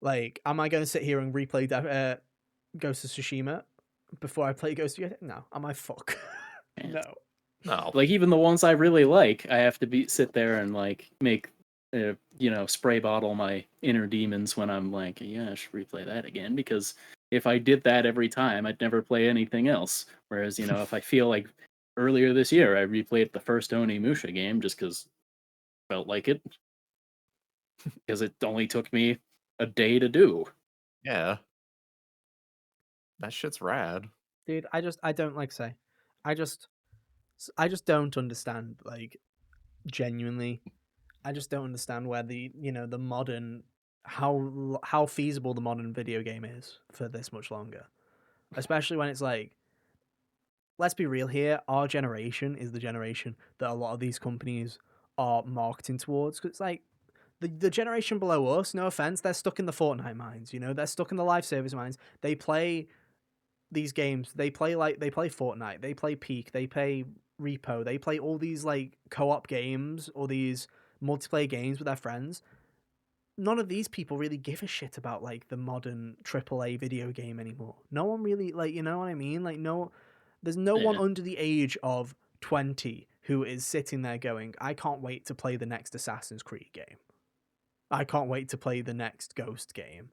Like, am I going to sit here and replay Ghost of Tsushima before I play Ghost of Yotei? No. Am I fuck? No. No. Like even the ones I really like, I have to sit there and like make, spray bottle my inner demons when I'm like, yeah, I should replay that again because if I did that every time, I'd never play anything else. Whereas, if I feel like earlier this year, I replayed the first Onimusha game just because I felt like it. Because it only took me a day to do. Yeah. That shit's rad. Dude, I don't like say. I just don't understand, like, genuinely. I just don't understand where the modern, how feasible the modern video game is for this much longer. Especially when it's like, let's be real here, our generation is the generation that a lot of these companies are marketing towards. Because it's like, the generation below us, no offense, they're stuck in the Fortnite minds, they're stuck in the live service minds. They play these games, they play Fortnite, they play Peak, they play Repo, they play all these like co-op games or these multiplayer games with their friends. None of these people really give a shit about like the modern AAA video game anymore. No one really, like, you know what I mean? Like, no, there's no one under the age of 20 who is sitting there going, I can't wait to play the next Assassin's Creed game. I can't wait to play the next Ghost game.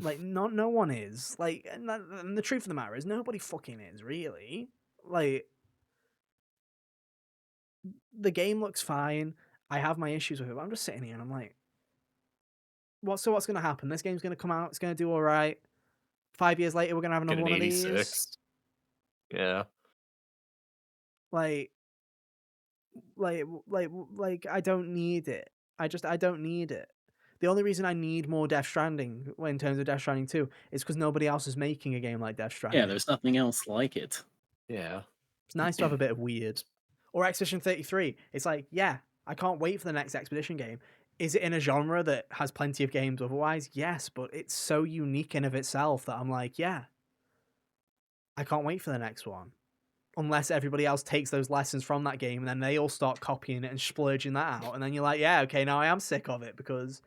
Like, no one is. Like, and the truth of the matter is, nobody fucking is, really. Like, the game looks fine. I have my issues with it, but I'm just sitting here and I'm like, what's going to happen? This game's going to come out, it's going to do all right. 5 years later, we're going to have another one of these. Yeah. Like, I don't need it. I don't need it. The only reason I need more Death Stranding in terms of Death Stranding 2 is because nobody else is making a game like Death Stranding. Yeah, there's nothing else like it. Yeah. It's nice to have a bit of weird. Or Expedition 33. It's like, yeah, I can't wait for the next Expedition game. Is it in a genre that has plenty of games otherwise? Yes, but it's so unique in of itself that I'm like, yeah, I can't wait for the next one. Unless everybody else takes those lessons from that game and then they all start copying it and splurging that out. And then you're like, yeah, okay, now I am sick of it because...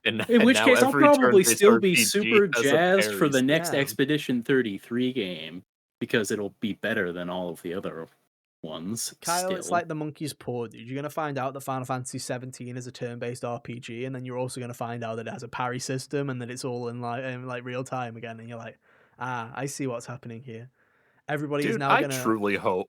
In which case, I'll probably still be super jazzed for the next Expedition 33 game because it'll be better than all of the other ones. Kyle, still. It's like the monkey's paw, dude. You're going to find out that Final Fantasy 17 is a turn-based RPG, and then you're also going to find out that it has a parry system and that it's all in like real time again. And you're like, I see what's happening here. Everybody is now going to...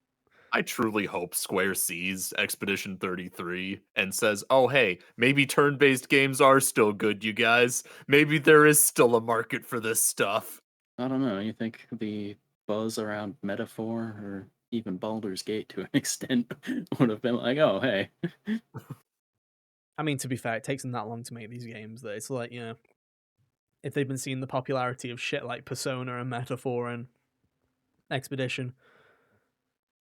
I truly hope Square sees Expedition 33 and says, oh, hey, maybe turn-based games are still good, you guys. Maybe there is still a market for this stuff. I don't know. You think the buzz around Metaphor or even Baldur's Gate to an extent would have been like, oh, hey. I mean, to be fair, it takes them that long to make these games that it's like, if they've been seeing the popularity of shit like Persona and Metaphor and Expedition,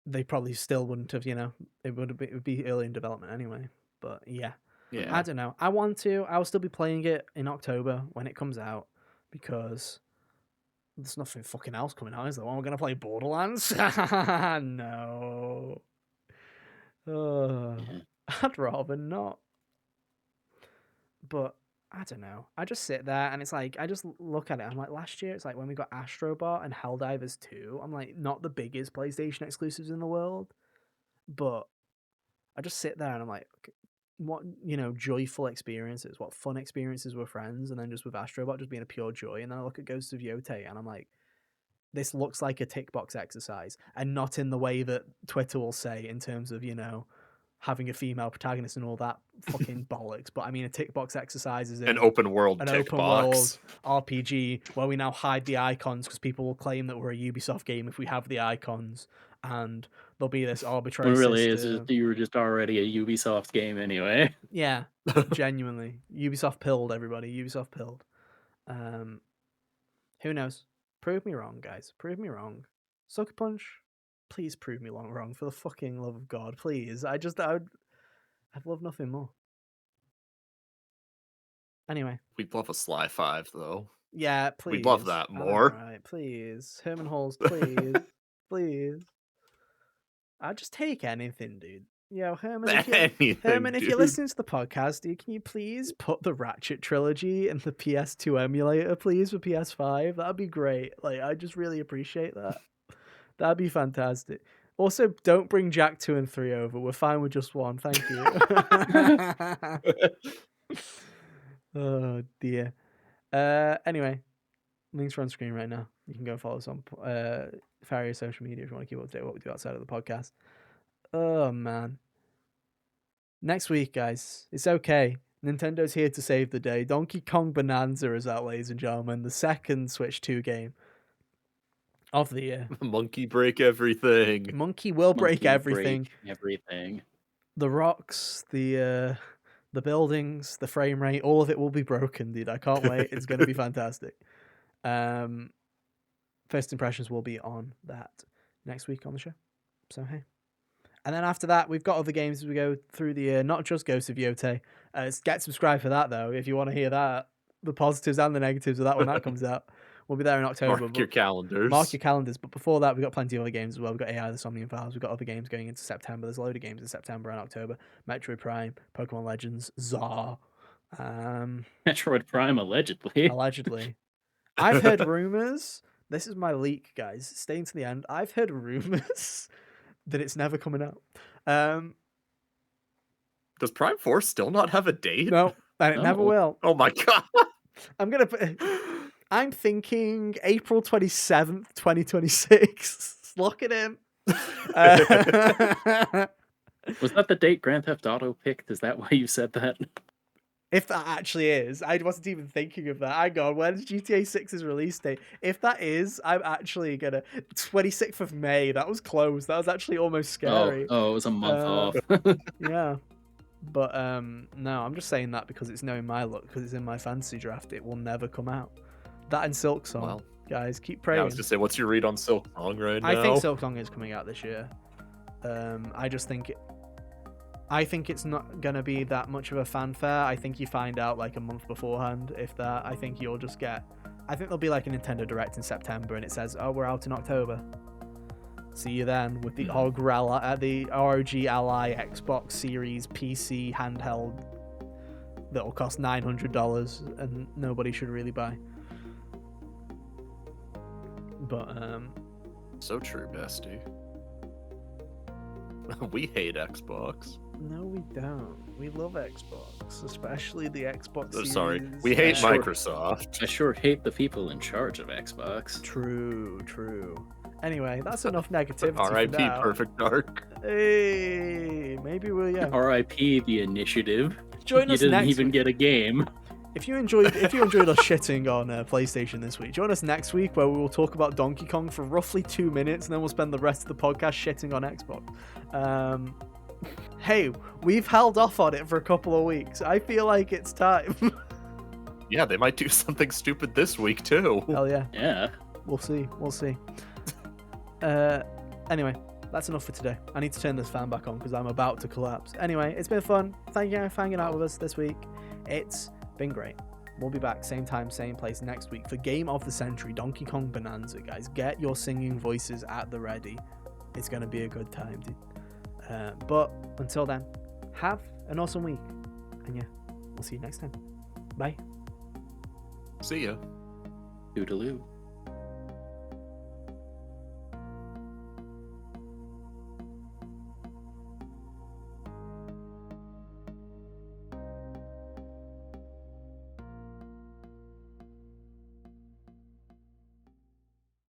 they probably still wouldn't have, it would be early in development anyway. But yeah. I don't know. I'll still be playing it in October when it comes out because there's nothing fucking else coming out, is there? When we're going to play Borderlands? No. I'd rather not. But I don't know. I just sit there and it's like, I just look at it. I'm like, last year, it's like when we got Astrobot and Helldivers 2. I'm like, not the biggest PlayStation exclusives in the world, but I just sit there and I'm like, what, joyful experiences, what fun experiences with friends, and then just with Astrobot just being a pure joy. And then I look at Ghost of Yotei and I'm like, this looks like a tick box exercise, and not in the way that Twitter will say in terms of, having a female protagonist and all that fucking bollocks. But I mean, a tick box exercise is an open world world RPG where we now hide the icons because people will claim that we're a Ubisoft game if we have the icons, and there'll be this arbitrary system. You were just already a Ubisoft game anyway. Yeah, genuinely. Ubisoft pilled everybody. Ubisoft pilled. Who knows? Prove me wrong, guys. Prove me wrong. Sucker Punch, please prove me wrong for the fucking love of God, please. I'd love nothing more. Anyway. We'd love a Sly 5, though. Yeah, please. We'd love that more. Alright, please. Herman Halls, please. Please. I'd just take anything, dude. Yo, Herman, if you're listening to the podcast, can you please put the Ratchet trilogy in the PS2 emulator, please, for PS5? That'd be great. Like, I just really appreciate that. That'd be fantastic. Also, don't bring Jack 2 and 3 over. We're fine with just 1. Thank you. Oh, dear. Anyway, links are on screen right now. You can go follow us on various social media if you want to keep up to date what we do outside of the podcast. Oh, man. Next week, guys. It's okay. Nintendo's here to save the day. Donkey Kong Bonanza is out, ladies and gentlemen. The second Switch 2 game of the year. Monkey break everything. Monkey will break everything. Everything. The rocks, the buildings, the frame rate, all of it will be broken, dude. I can't wait. It's going to be fantastic. First impressions will be on that next week on the show. So, hey. And then after that, we've got other games as we go through the year, not just Ghost of Yotei. Get subscribed for that, though, if you want to hear that. The positives and the negatives of that when that comes out. We'll be there in October. Mark your calendars. Mark your calendars. But before that, we've got plenty of other games as well. We've got AI, the Somnium Files. We've got other games going into September. There's a load of games in September and October. Metroid Prime, Pokemon Legends, Czar. Metroid Prime, allegedly. Allegedly. I've heard rumors. This is my leak, guys. Staying to the end. I've heard rumors that it's never coming out. Does Prime 4 still not have a date? No, and it never will. Oh my god. I'm thinking April 27th, 2026. Lock it in. Was that the date Grand Theft Auto picked? Is that why you said that? If that actually is, I wasn't even thinking of that. Hang on, when's GTA 6's release date? If that is, I'm actually gonna 26th of May. That was close. That was actually almost scary. Oh, it was a month off. Yeah, but no, I'm just saying that because it's knowing my luck, because it's in my fantasy draft. It will never come out. That and Silk Song, well, guys, keep praying. I was just saying, what's your read on Silk Song right now? I think Silk Song is coming out this year. I think it's not going to be that much of a fanfare. I think you find out like a month beforehand, if that. I think you'll just get... I think there'll be like a Nintendo Direct in September and it says, oh, we're out in October. See you then with the ROG Ally Xbox Series PC handheld that'll cost $900 and nobody should really buy. But, So true, bestie. We hate Xbox. No, we don't. We love Xbox, especially the Xbox Series. Sorry, we hate Microsoft. I sure hate the people in charge of Xbox. True. Anyway, that's enough negativity. R.I.P. Perfect Dark. Hey, maybe we'll R.I.P. the initiative. Join us you next didn't even week. get a game. If you enjoyed us shitting on PlayStation this week, join us next week where we will talk about Donkey Kong for roughly 2 minutes, and then we'll spend the rest of the podcast shitting on Xbox. Hey, we've held off on it for a couple of weeks. I feel like it's time. Yeah, they might do something stupid this week too. Hell yeah. Yeah. We'll see. Anyway, that's enough for today. I need to turn this fan back on because I'm about to collapse. Anyway, it's been fun. Thank you for hanging out with us this week. It's been great. We'll be back same time, same place next week for Game of the Century, Donkey Kong Bonanza, guys. Get your singing voices at the ready. It's going to be a good time, dude. But until then, have an awesome week. And yeah, we'll see you next time. Bye. See ya. Toodaloo.